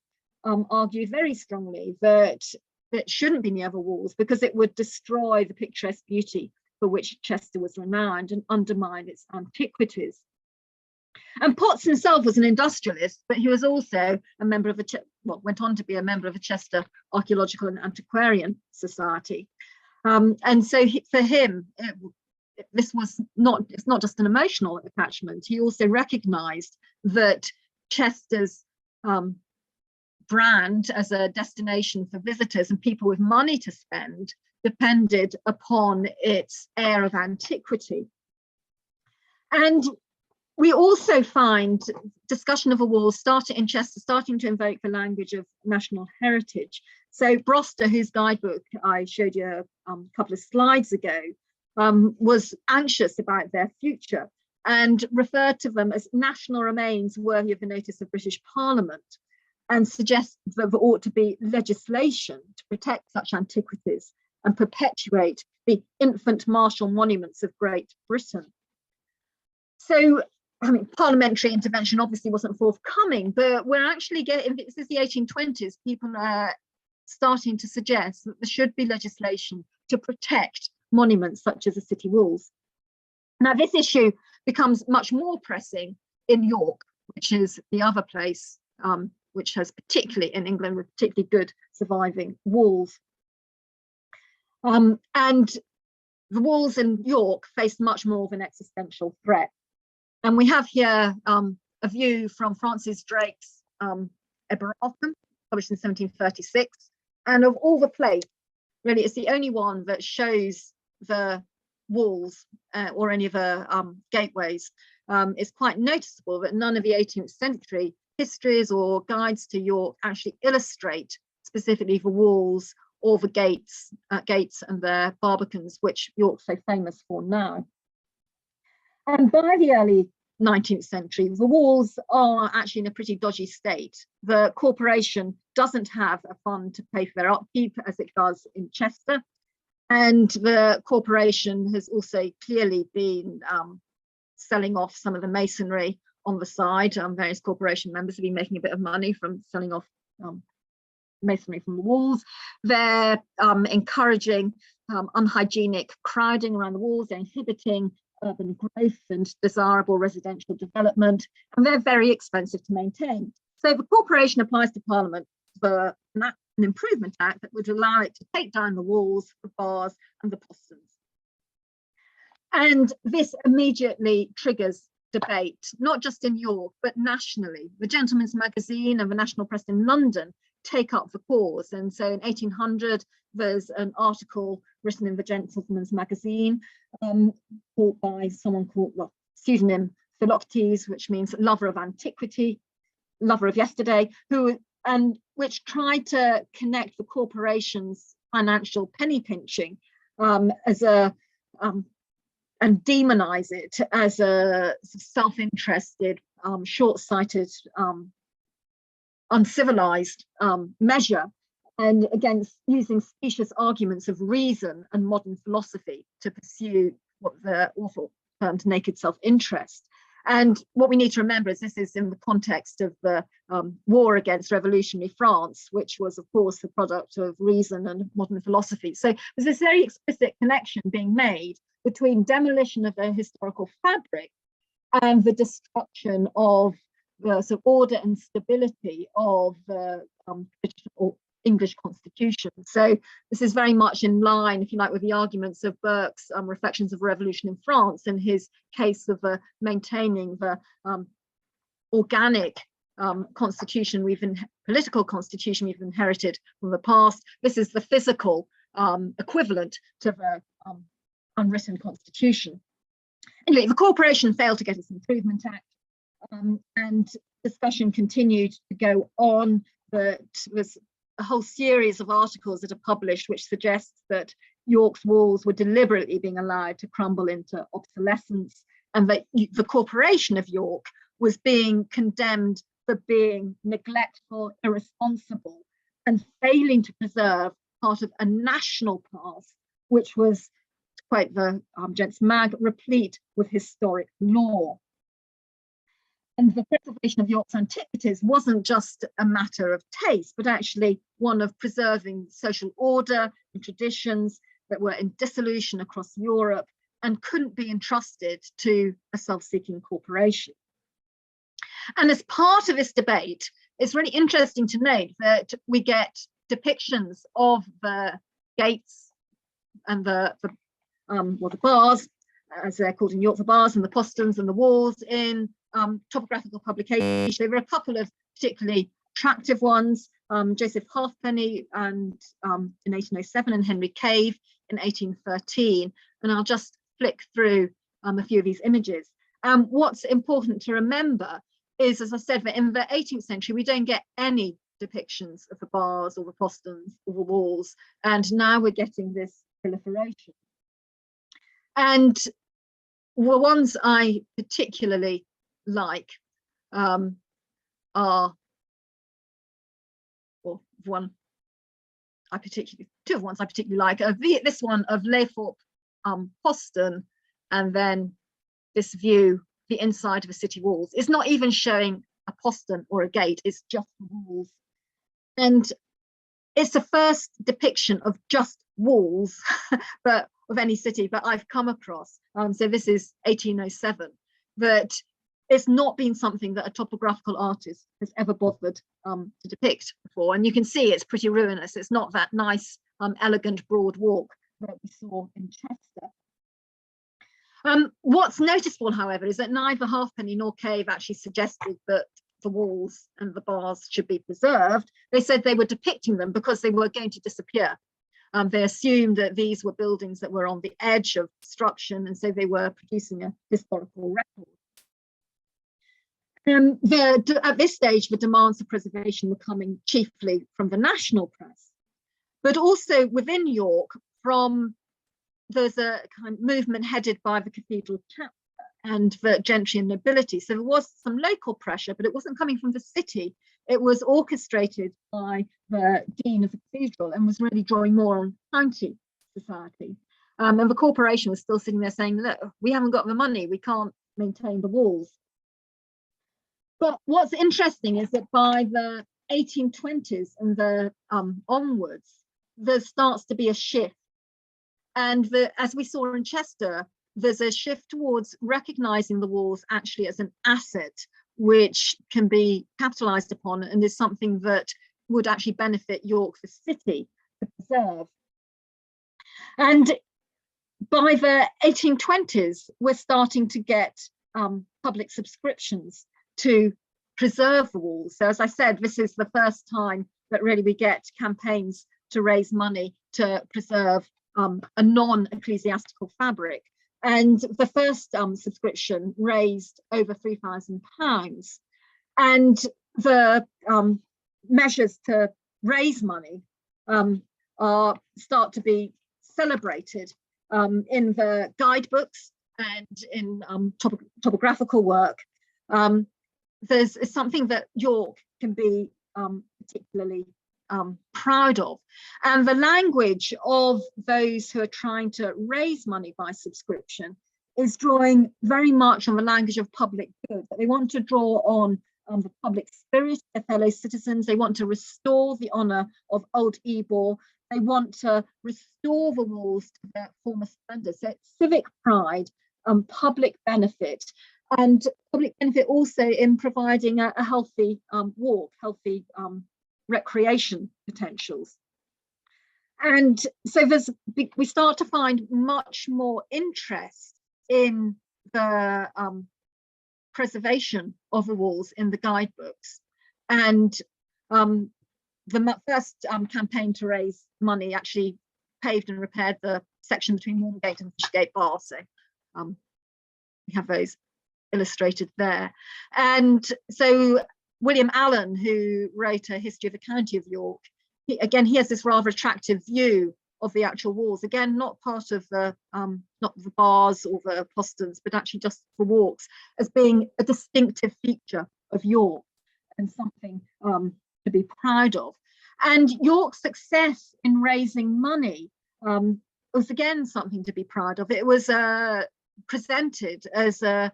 argued very strongly that it shouldn't be near the walls because it would destroy the picturesque beauty for which Chester was renowned and undermine its antiquities. And Potts himself was an industrialist, but he was also a member of went on to be a member of the Chester Archaeological and Antiquarian Society. And so for him, it's not just an emotional attachment. He also recognised that Chester's brand as a destination for visitors and people with money to spend depended upon its air of antiquity. And we also find discussion of the walls in Chester starting to invoke the language of national heritage. So Broster, whose guidebook I showed you a couple of slides ago, was anxious about their future and referred to them as national remains worthy of the notice of British Parliament, and suggested that there ought to be legislation to protect such antiquities and perpetuate the infant martial monuments of Great Britain. So, I mean, parliamentary intervention obviously wasn't forthcoming, but we're actually getting, this is the 1820s, people are starting to suggest that there should be legislation to protect monuments such as the city walls. Now, this issue becomes much more pressing in York, which is the other place which has particularly in England with particularly good surviving walls. And the walls in York faced much more of an existential threat. And we have here a view from Francis Drake's Eberhausen, published in 1736. And of all the plates, really, it's the only one that shows the walls or any of the gateways. It's quite noticeable that none of the 18th century histories or guides to York actually illustrate specifically the walls or the gates and their barbicans, which York's so famous for now. And by the early 19th century, the walls are actually in a pretty dodgy state. The corporation doesn't have a fund to pay for their upkeep as it does in Chester. And the corporation has also clearly been selling off some of the masonry on the side. Various corporation members have been making a bit of money from selling off masonry from the walls. They're encouraging unhygienic crowding around the walls. They're inhibiting urban growth and desirable residential development, and they're very expensive to maintain. So the corporation applies to Parliament for an improvement act that would allow it to take down the walls, the bars and the posterns. And this immediately triggers debate, not just in York, but nationally. The Gentleman's Magazine and the National Press in London take up the cause. And so in 1800, there's an article written in the Gentleman's Magazine called by someone called, well, pseudonym Philoctetes, which means lover of antiquity, lover of yesterday, which tried to connect the corporation's financial penny pinching and demonize it as a self-interested, short-sighted, uncivilized measure, and against using specious arguments of reason and modern philosophy to pursue what the author termed naked self-interest. And what we need to remember is this is in the context of the war against revolutionary France, which was, of course, the product of reason and modern philosophy. So there's this very explicit connection being made between demolition of the historical fabric and the destruction of the sort of order and stability of the English constitution. So this is very much in line, if you like, with the arguments of Burke's Reflections of Revolution in France and his case of maintaining the organic constitution political constitution we've inherited from the past. This is the physical equivalent to the unwritten constitution. Anyway, the corporation failed to get its Improvement Act, and discussion continued to go on. But was a whole series of articles that are published which suggests that York's walls were deliberately being allowed to crumble into obsolescence, and that the corporation of York was being condemned for being neglectful, irresponsible, and failing to preserve part of a national past, which was, to quote the Gents Mag, replete with historic lore. And the preservation of York's antiquities wasn't just a matter of taste, but actually one of preserving social order and traditions that were in dissolution across Europe and couldn't be entrusted to a self-seeking corporation. And as part of this debate, it's really interesting to note that we get depictions of the gates and the bars, as they're called in York, the bars and the posterns and the walls in topographical publications. There were a couple of particularly attractive ones, Joseph Halfpenny and in 1807 and Henry Cave in 1813. And I'll just flick through a few of these images. What's important to remember is, as I said, that in the 18th century, we don't get any depictions of the bars or the posterns or the walls. And now we're getting this proliferation. And the ones I particularly like are, well, two of ones I particularly like are this one of Laythorpe postern, and then this view, the inside of the city walls. It's not even showing a postern or a gate, it's just the walls. And it's the first depiction of just walls, but of any city that I've come across. So this is 1807, but it's not been something that a topographical artist has ever bothered to depict before. And you can see it's pretty ruinous. It's not that nice, elegant, broad walk that we saw in Chester. What's noticeable, however, is that neither Halfpenny nor Cave actually suggested that the walls and the bars should be preserved. They said they were depicting them because they were going to disappear. They assumed that these were buildings that were on the edge of destruction, and so they were producing a historical record. At this stage, the demands for preservation were coming chiefly from the national press, but also within York there's a kind of movement headed by the cathedral chapter and the gentry and nobility. So there was some local pressure, but it wasn't coming from the city. It was orchestrated by the dean of the cathedral and was really drawing more on county society. And the corporation was still sitting there saying, look, we haven't got the money, we can't maintain the walls. But what's interesting is that by the 1820s and the onwards, there starts to be a shift. And as we saw in Chester, there's a shift towards recognizing the walls actually as an asset which can be capitalized upon and is something that would actually benefit York, the city, to preserve. And by the 1820s, we're starting to get public subscriptions to preserve the walls. So as I said, this is the first time that really we get campaigns to raise money to preserve a non-ecclesiastical fabric. And the first subscription raised over £3,000. And the measures to raise money start to be celebrated in the guidebooks and in topographical work. There's something that York can be particularly proud of. And the language of those who are trying to raise money by subscription is drawing very much on the language of public good. They want to draw on the public spirit, their fellow citizens. They want to restore the honour of Old Ebor. They want to restore the walls to their former splendour. So it's civic pride, public benefit, and public benefit also in providing a healthy walk, healthy recreation potentials. And so we start to find much more interest in the preservation of the walls in the guidebooks. And the first campaign to raise money actually paved and repaired the section between Moorgate and Fishgate Bar. So we have those illustrated there. And so William Allen, who wrote a history of the county of York, he has this rather attractive view of the actual walls. Again, not part of the not the bars or the posterns, but actually just the walks, as being a distinctive feature of York and something to be proud of. And York's success in raising money was again something to be proud of. It was presented as a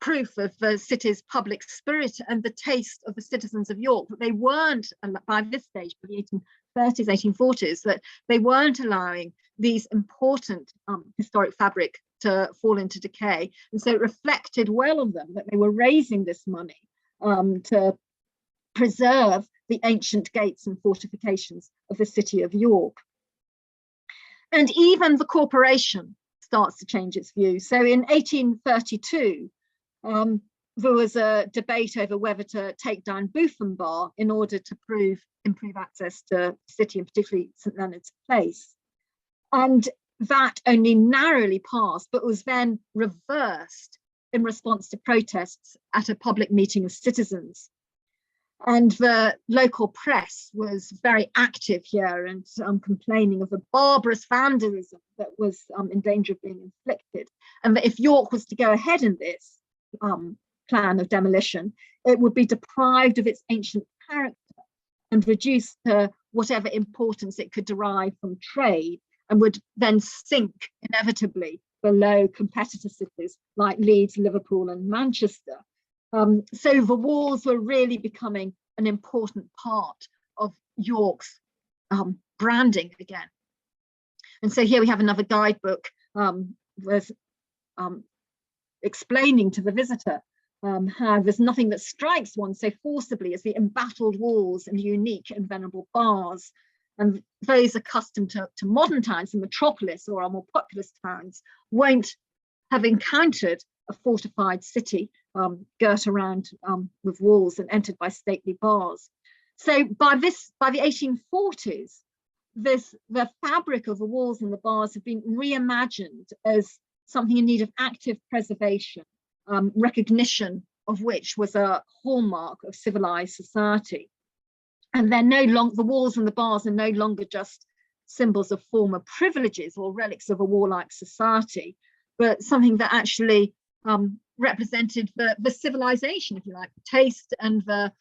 proof of the city's public spirit and the taste of the citizens of York, that they weren't, by this stage, by the 1830s, 1840s, that they weren't allowing these important historic fabric to fall into decay. And so it reflected well on them that they were raising this money to preserve the ancient gates and fortifications of the city of York. And even the corporation starts to change its view. So in 1832, there was a debate over whether to take down Bootham Bar in order to improve access to the city, and particularly St Leonard's Place. And that only narrowly passed, but was then reversed in response to protests at a public meeting of citizens. And the local press was very active here and complaining of the barbarous vandalism that was in danger of being inflicted. And that if York was to go ahead in this plan of demolition, it would be deprived of its ancient character and reduced to whatever importance it could derive from trade, and would then sink inevitably below competitor cities like Leeds, Liverpool and Manchester. So the walls were really becoming an important part of York's branding again. And so here we have another guidebook with explaining to the visitor how there's nothing that strikes one so forcibly as the embattled walls and unique and venerable bars. And those accustomed to modern towns, the metropolis or our more populous towns, won't have encountered a fortified city girt around with walls and entered by stately bars. So by the 1840s, the fabric of the walls and the bars have been reimagined as something in need of active preservation, recognition of which was a hallmark of civilized society. And they're no longer, the walls and the bars are no longer just symbols of former privileges or relics of a warlike society, but something that actually represented the civilization, if you like, the taste and the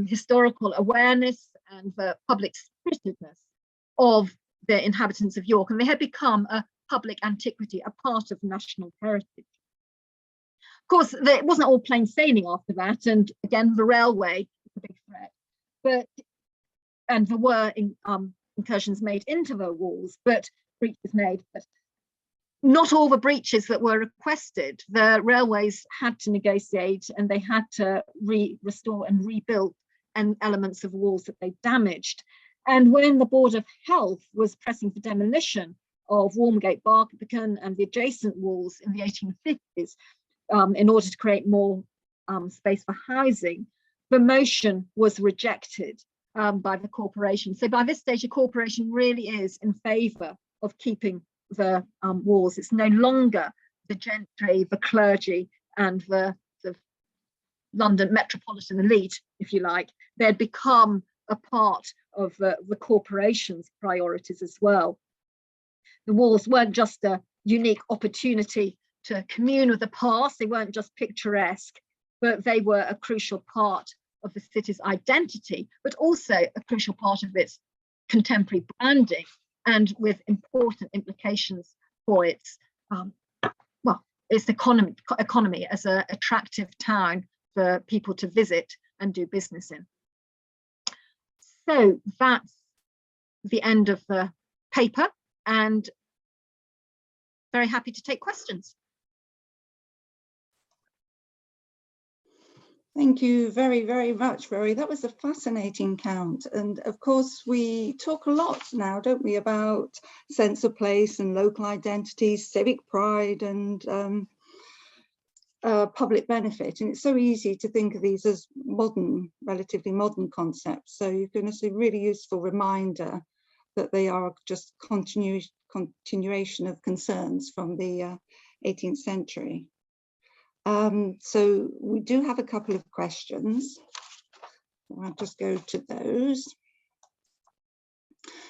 historical awareness and the public spiritedness of the inhabitants of York. And they had become a public antiquity, a part of national heritage. Of course, it wasn't all plain sailing after that. And again, the railway was a big threat. And there were incursions made into the walls, but breaches made. But not all the breaches that were requested. The railways had to negotiate, and they had to restore and rebuild elements of the walls that they damaged. And when the Board of Health was pressing for demolition of Walmgate, Barbican and the adjacent walls in the 1850s, in order to create more space for housing, the motion was rejected by the corporation. So by this stage, the corporation really is in favour of keeping the walls. It's no longer the gentry, the clergy and the London metropolitan elite, if you like. They'd become a part of the corporation's priorities as well. The walls weren't just a unique opportunity to commune with the past. They weren't just picturesque, but they were a crucial part of the city's identity, but also a crucial part of its contemporary branding, and with important implications for its its economy as an attractive town for people to visit and do business in. So that's the end of the paper, and very happy to take questions. Thank you very, very much, Roey. That was a fascinating count. And of course, we talk a lot now, don't we, about sense of place and local identities, civic pride and public benefit. And it's so easy to think of these as modern, relatively modern concepts. So you've given us a really useful reminder that they are just continuation of concerns from the 18th century. So we do have a couple of questions. I'll just go to those.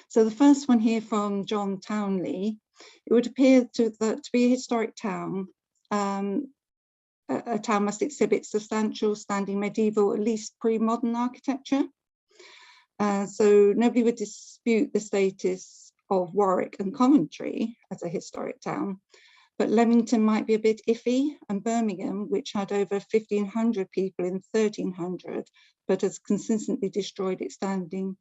So the first one here from John Townley, it would appear to be a historic town. A town must exhibit substantial standing medieval, at least pre-modern architecture. So nobody would dispute the status of Warwick and Coventry as a historic town, but Leamington might be a bit iffy, and Birmingham, which had over 1,500 people in 1300, but has consistently destroyed its standing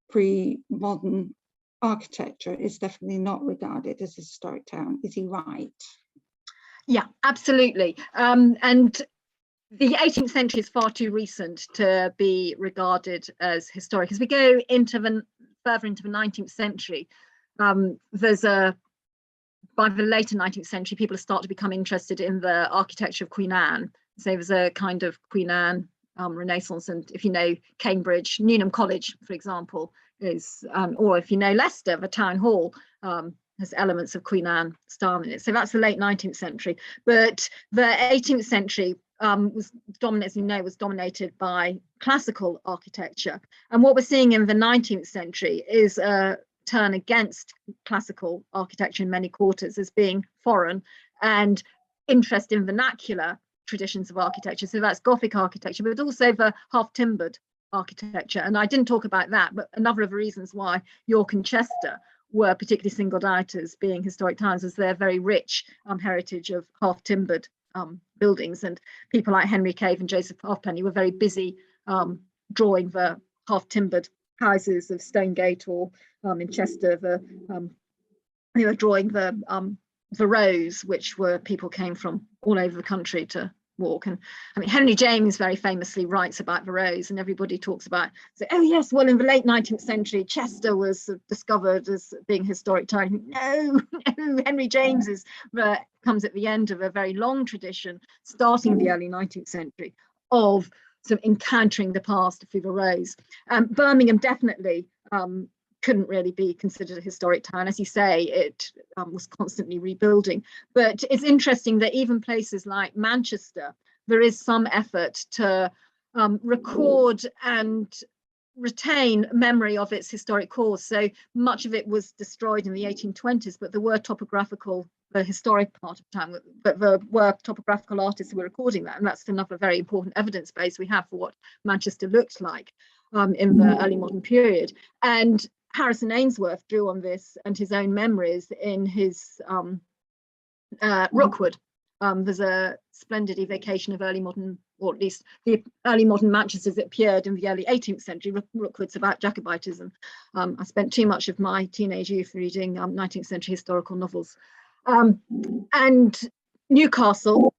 pre-modern architecture, is definitely not regarded as a historic town. Is he right? Yeah, absolutely. And the 18th century is far too recent to be regarded as historic. As we go into further into the 19th century, by the later 19th century, people start to become interested in the architecture of Queen Anne. So there's a kind of Queen Anne Renaissance, and if you know Cambridge, Newnham College, for example, is, or if you know Leicester, the town hall has elements of Queen Anne style in it. So that's the late 19th century. But the 18th century was dominated, as you know, was dominated by classical architecture. And what we're seeing in the 19th century is a turn against classical architecture in many quarters as being foreign, and interest in vernacular traditions of architecture. So that's Gothic architecture, but also the half-timbered architecture. And I didn't talk about that, but another of the reasons why York and Chester were particularly singled out as being historic towns is their very rich heritage of half-timbered buildings. And people like Henry Cave and Joseph Halfpenny were very busy drawing the half-timbered houses of Stonegate, or in Chester, they were drawing the rows, which were people came from all over the country to walk. And I mean, Henry James very famously writes about the rows, and everybody talks about, so, oh yes, well, in the late 19th century, Chester was discovered as being historic town. No, Henry James comes at the end of a very long tradition, starting the early 19th century, of sort of encountering the past through the rows. Birmingham definitely couldn't really be considered a historic town. As you say, it was constantly rebuilding. But it's interesting that even places like Manchester, there is some effort to record and retain memory of its historic cause. So much of it was destroyed in the 1820s, but there were the historic part of town, but there were topographical artists who were recording that, and that's another very important evidence base we have for what Manchester looked like in the early modern period. And Harrison Ainsworth drew on this and his own memories in his Rookwood. There's a splendid evocation of early modern, or at least the early modern Manchester that appeared in the early 18th century. Rookwood's about Jacobitism. I spent too much of my teenage youth reading 19th century historical novels. And Newcastle,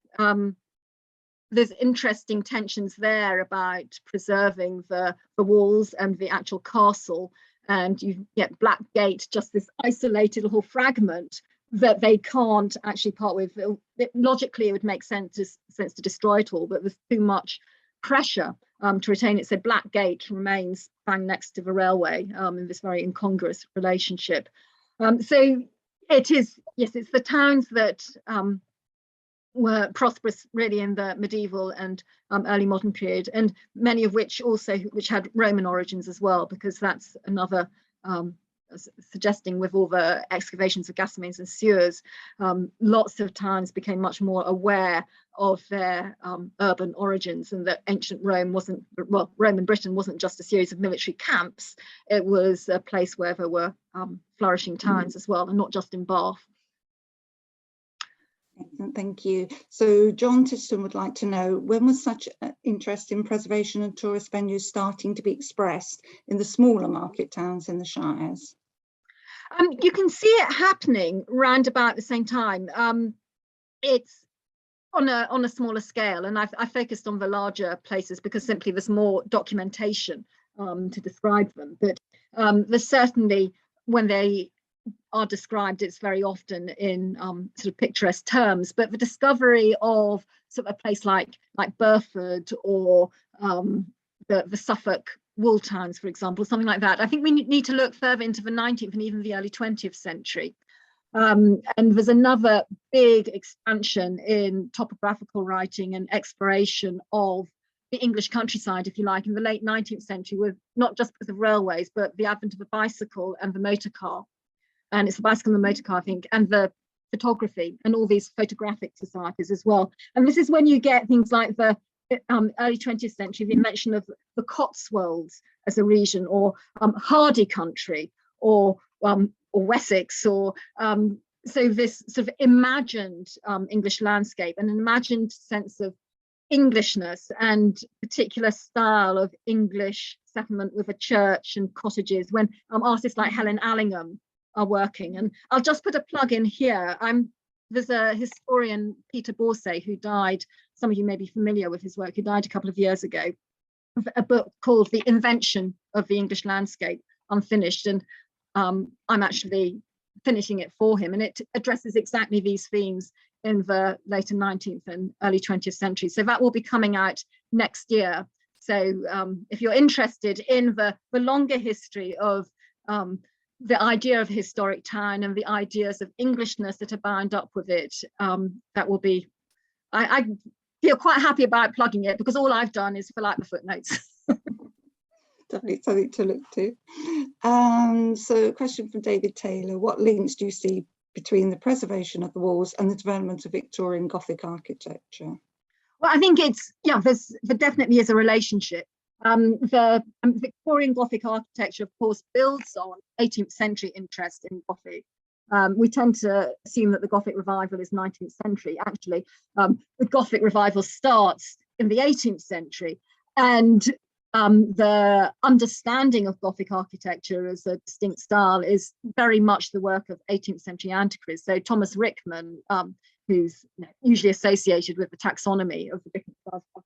there's interesting tensions there about preserving the walls and the actual castle, and you get Blackgate, just this isolated little fragment that they can't actually part with. Logically, it would make sense to destroy it all, but there's too much pressure to retain it. So Blackgate remains bang next to the railway in this very incongruous relationship. So it is, yes, it's the towns that were prosperous really in the medieval and early modern period, and many of which had Roman origins as well, because that's another suggesting, with all the excavations of gas mains and sewers, lots of towns became much more aware of their urban origins, and that ancient Rome wasn't, well, Roman Britain wasn't just a series of military camps, it was a place where there were flourishing towns as well, and not just in Bath. Excellent, thank you. So John Tiston would like to know, when was such interest in preservation and tourist venues starting to be expressed in the smaller market towns in the shires? You can see it happening round about the same time. It's on a smaller scale, and I focused on the larger places because simply there's more documentation to describe them. But there's certainly, when they are described, it's very often in sort of picturesque terms. But the discovery of sort of a place like Burford, or the Suffolk wool towns, for example, something like that, I think we need to look further into the 19th and even the early 20th century. And there's another big expansion in topographical writing and exploration of the English countryside, if you like, in the late 19th century, with not just because of railways, but the advent of the bicycle and the motor car. And it's the bicycle and the motor car, I think, and the photography and all these photographic societies as well. And this is when you get things like the early 20th century, the invention of the Cotswolds as a region, or Hardy country, or Wessex, or so this sort of imagined English landscape, and an imagined sense of Englishness and particular style of English settlement with a church and cottages, when artists like Helen Allingham are working. And I'll just put a plug in here. There's a historian, Peter Borsay, who died, some of you may be familiar with his work, who died a couple of years ago, a book called The Invention of the English Landscape, unfinished, and I'm actually finishing it for him, and it addresses exactly these themes in the later 19th and early 20th century. So that will be coming out next year. So if you're interested in the longer history of the idea of a historic town and the ideas of Englishness that are bound up with it, that will be, I feel quite happy about plugging it, because all I've done is fill out the footnotes. Definitely something to look to. So a question from David Taylor: what links do you see between the preservation of the walls and the development of Victorian Gothic architecture? Well, I think there definitely is a relationship. The Victorian Gothic architecture, of course, builds on 18th century interest in Gothic. We tend to assume that the Gothic revival is 19th century. Actually, the Gothic revival starts in the 18th century, and the understanding of Gothic architecture as a distinct style is very much the work of 18th century antiquaries. So Thomas Rickman, who's usually associated with the taxonomy of the different styles of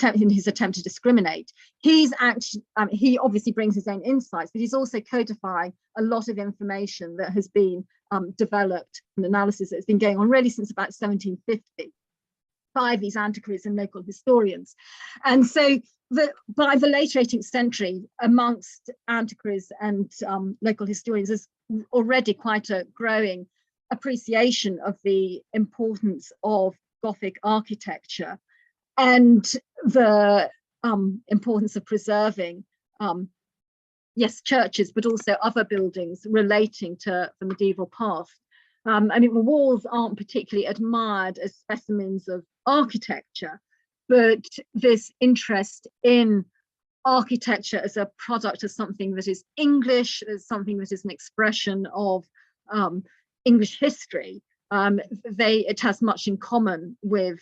in his attempt to discriminate, he obviously brings his own insights, but he's also codifying a lot of information that has been developed, and analysis that has been going on really since about 1750 by these antiquaries and local historians. And so by the later 18th century, amongst antiquaries and local historians, there's already quite a growing appreciation of the importance of Gothic architecture and the importance of preserving, yes, churches, but also other buildings relating to the medieval past. I mean, the walls aren't particularly admired as specimens of architecture, but this interest in architecture as a product of something that is English, as something that is an expression of English history, it has much in common with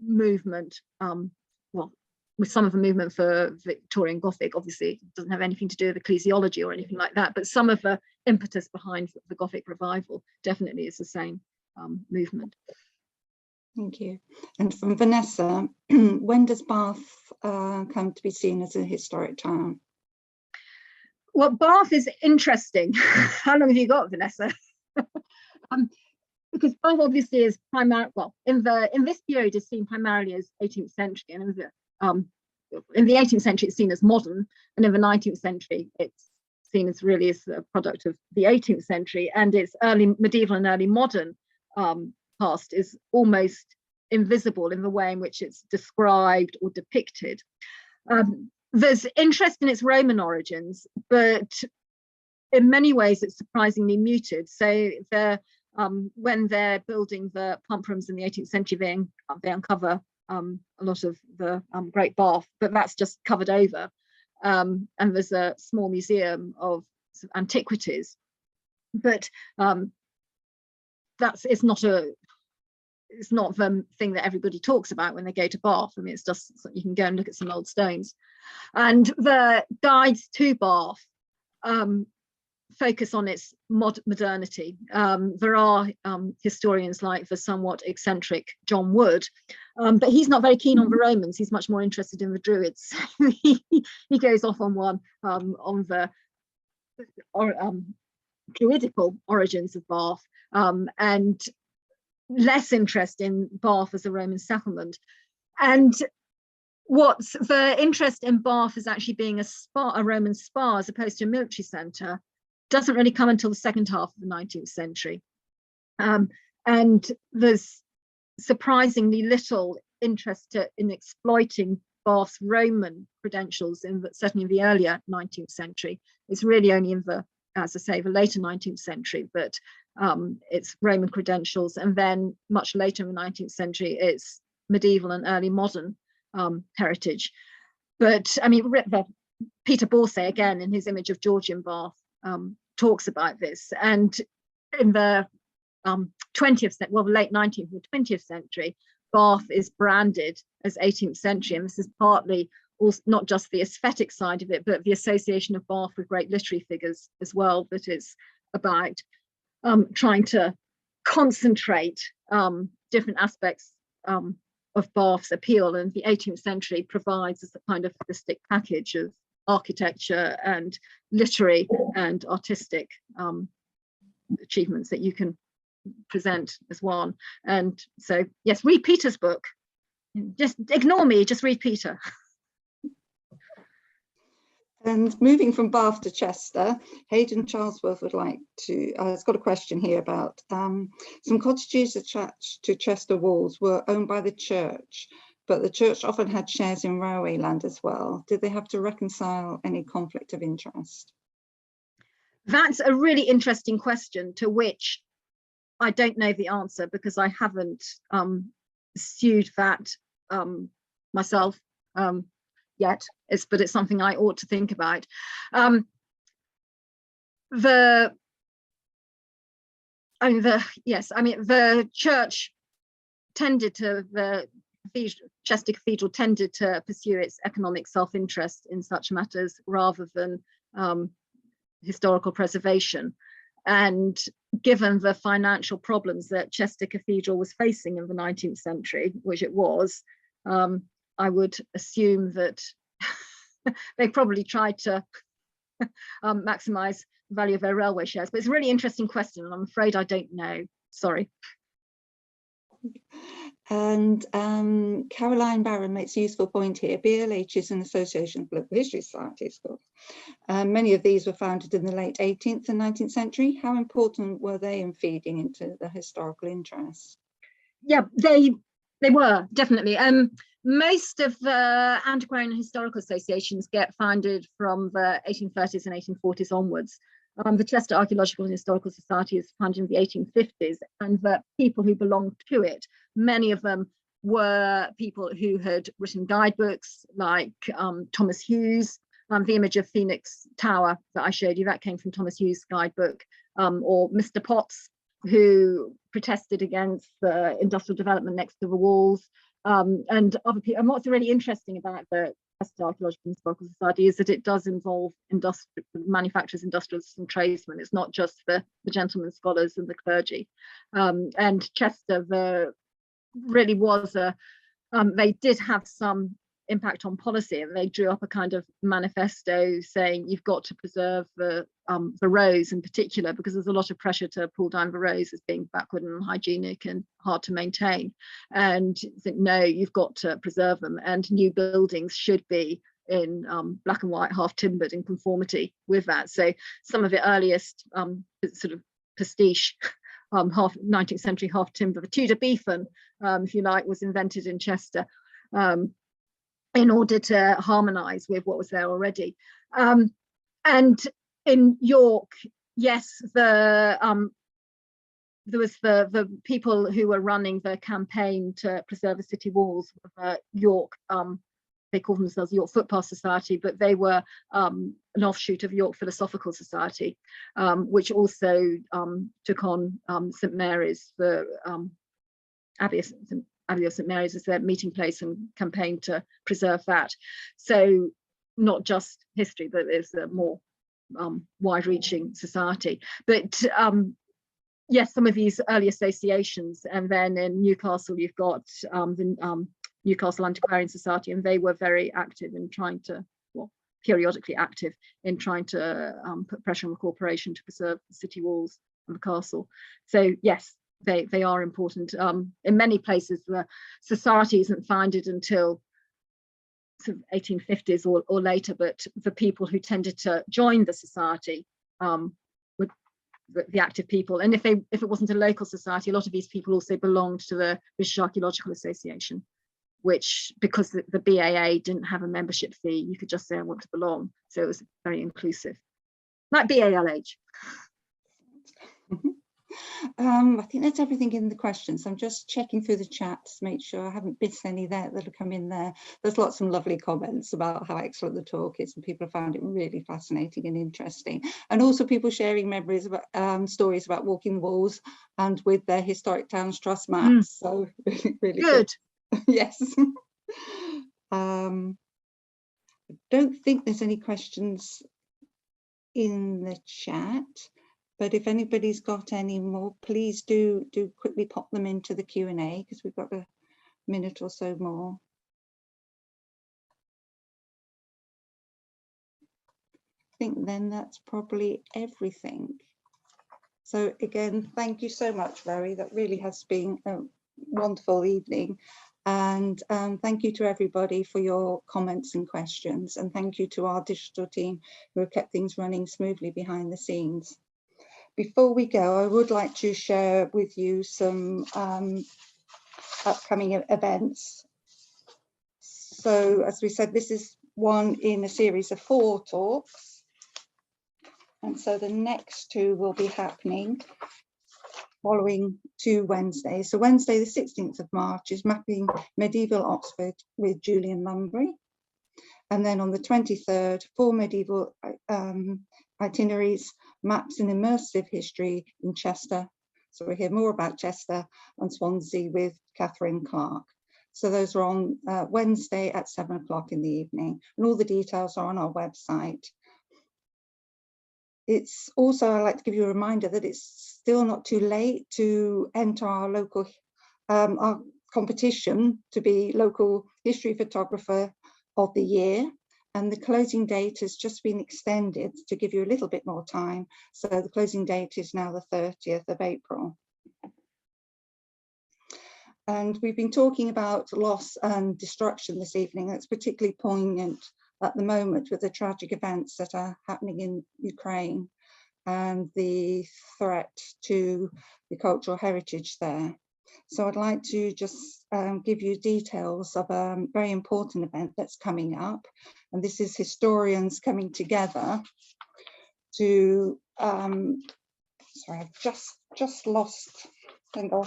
movement, well, with some of the movement for Victorian Gothic. Obviously, it doesn't have anything to do with ecclesiology or anything like that, but some of the impetus behind the Gothic revival definitely is the same movement. Thank you. And from Vanessa, when does Bath come to be seen as a historic town? Well, Bath is interesting. How long have you got, Vanessa? Because Bath obviously is primarily, well, in this period is seen primarily as 18th century, and in the 18th century it's seen as modern, and in the 19th century it's seen as really as a product of the 18th century, and its early medieval and early modern past is almost invisible in the way in which it's described or depicted. There's interest in its Roman origins, but in many ways it's surprisingly muted. So when they're building the pump rooms in the 18th century, they uncover a lot of the Great Bath, but that's just covered over. And there's a small museum of antiquities, but it's not the thing that everybody talks about when they go to Bath. I mean, it's just, you can go and look at some old stones. And the guides to Bath focus on its modernity. There are historians like the somewhat eccentric John Wood, but he's not very keen on the Romans. He's much more interested in the Druids. He goes off on one on the Druidical origins of Bath, and less interest in Bath as a Roman settlement. And what's the interest in Bath as actually being a Roman spa as opposed to a military centre doesn't really come until the second half of the 19th century. And there's surprisingly little interest in exploiting Bath's Roman credentials, certainly in the earlier 19th century. It's really only in the, as I say, the later 19th century, but it's Roman credentials, and then much later in the 19th century, it's medieval and early modern heritage. But I mean, Peter Borsay, again, in his image of Georgian Bath, talks about this. And in the 20th century, well, the late 19th and 20th century, Bath is branded as 18th century. And this is partly also not just the aesthetic side of it, but the association of Bath with great literary figures as well, that is about trying to concentrate different aspects of Bath's appeal. And the 18th century provides a kind of holistic package of architecture and literary and artistic achievements that you can present as one. And so, yes, read Peter's book. Just ignore me, just read Peter. And moving from Bath to Chester, Hayden Charlesworth would like to, has got a question here about some cottages attached to Chester walls were owned by the church, but the church often had shares in railway land as well. Did they have to reconcile any conflict of interest? That's a really interesting question to which I don't know the answer, because I haven't pursued that myself yet. But it's something I ought to think about. The church tended to, Chester Cathedral tended to pursue its economic self-interest in such matters rather than historical preservation. And given the financial problems that Chester Cathedral was facing in the 19th century, which it was, I would assume that they probably tried to maximize the value of their railway shares. But it's a really interesting question, and I'm afraid I don't know. Sorry. And Caroline Barron makes a useful point here. BLH is an association of local history societies. Many of these were founded in the late 18th and 19th century. How important were they in feeding into the historical interest? Yeah, they were, definitely. Most of the antiquarian and historical associations get founded from the 1830s and 1840s onwards. The Chester Archaeological and Historical Society is founded in the 1850s, and the people who belonged to it, many of them were people who had written guidebooks, like Thomas Hughes. The image of Phoenix Tower that I showed you, that came from Thomas Hughes' guidebook, or Mr. Potts, who protested against the industrial development next to the walls, and other people. And what's really interesting about the Chester Archaeological and Historical Society is that it does involve manufacturers, industrialists and tradesmen. It's not just the gentlemen scholars and the clergy. And Chester really was they did have some impact on policy, and they drew up a kind of manifesto saying you've got to preserve the rows in particular, because there's a lot of pressure to pull down the rows as being backward and unhygienic and hard to maintain. And think, no, you've got to preserve them, and new buildings should be in black and white, half timbered, in conformity with that. So some of the earliest sort of pastiche half 19th century half timber, the Tudor beacon, if you like, was invented in Chester in order to harmonise with what was there already. And in York, yes, there was the people who were running the campaign to preserve the city walls of York. They called themselves York Footpath Society, but they were an offshoot of York Philosophical Society, which also took on St Mary's, the Abbey of St Mary's as their meeting place, and campaigned to preserve that. So not just history, but it's a more wide-reaching society. But yes, some of these early associations, and then in Newcastle you've got the Newcastle Antiquarian Society, and they were very active in trying to, well, periodically active in trying to put pressure on the corporation to preserve the city walls and the castle. So yes, they are important. In many places the society isn't founded until sort of 1850s or later, but the people who tended to join the society were the active people. And if it wasn't a local society, a lot of these people also belonged to the British Archaeological Association. which, because the BAA didn't have a membership fee, you could just say I want to belong. So it was very inclusive, like BALH. I think that's everything in the questions. I'm just checking through the chat to make sure I haven't missed any there that have come in there. There's lots of lovely comments about how excellent the talk is, and people have found it really fascinating and interesting. And also people sharing memories about stories about walking the walls and with their Historic Towns Trust maps. So really good. Yes. I don't think there's any questions in the chat. But if anybody's got any more, please do quickly pop them into the Q&A, because we've got a minute or so more. I think then that's probably everything. So again, thank you so much, Roey. That really has been a wonderful evening. And thank you to everybody for your comments and questions. And thank you to our digital team who have kept things running smoothly behind the scenes. Before we go, I would like to share with you some upcoming events. So, as we said, this is one in a series of 4 talks. And so the next 2 will be happening following 2 Wednesdays. So Wednesday, the 16th of March is Mapping Medieval Oxford with Julian Lumbury. And then on the 23rd, 4 medieval itineraries, maps and immersive history in Chester. So we'll hear more about Chester and Swansea with Catherine Clark. So those are on Wednesday at 7 o'clock in the evening, and all the details are on our website. It's also, I'd like to give you a reminder that it's still not too late to enter our local our competition to be local history photographer of the year. And the closing date has just been extended to give you a little bit more time. So the closing date is now the 30th of April. And we've been talking about loss and destruction this evening. That's particularly poignant at the moment with the tragic events that are happening in Ukraine and the threat to the cultural heritage there. So I'd like to just give you details of a very important event that's coming up. And this is historians coming together to, sorry, I've just lost, hang on,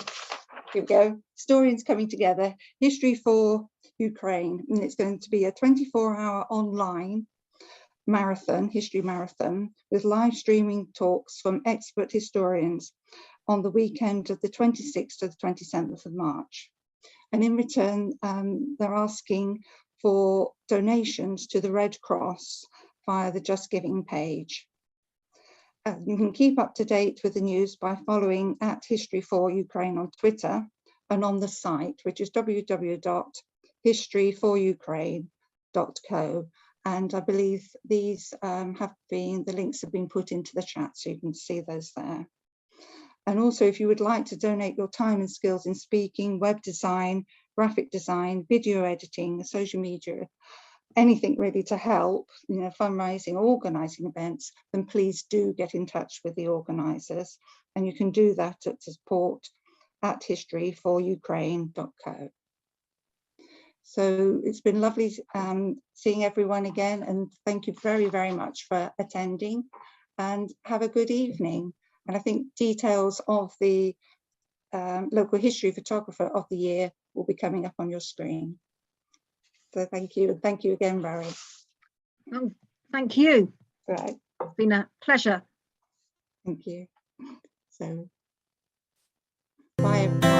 here we go. Historians coming together, History for Ukraine. And it's going to be a 24-hour online marathon, history marathon, with live streaming talks from expert historians on the weekend of the 26th to the 27th of March. And in return, they're asking for donations to the Red Cross via the Just Giving page. You can keep up to date with the news by following @History4Ukraine on Twitter and on the site, which is www.historyforukraine.co. And I believe these the links have been put into the chat, so you can see those there. And also, if you would like to donate your time and skills in speaking, web design, graphic design, video editing, social media, anything really to help, fundraising, organising events, then please do get in touch with the organisers. And you can do that at support@historyforukraine.co. So it's been lovely seeing everyone again, and thank you very, very much for attending, and have a good evening. And I think details of the local history photographer of the year will be coming up on your screen. So thank you. And thank you again, Roey. Oh, thank you. Right. It's been a pleasure. Thank you. So bye, everyone.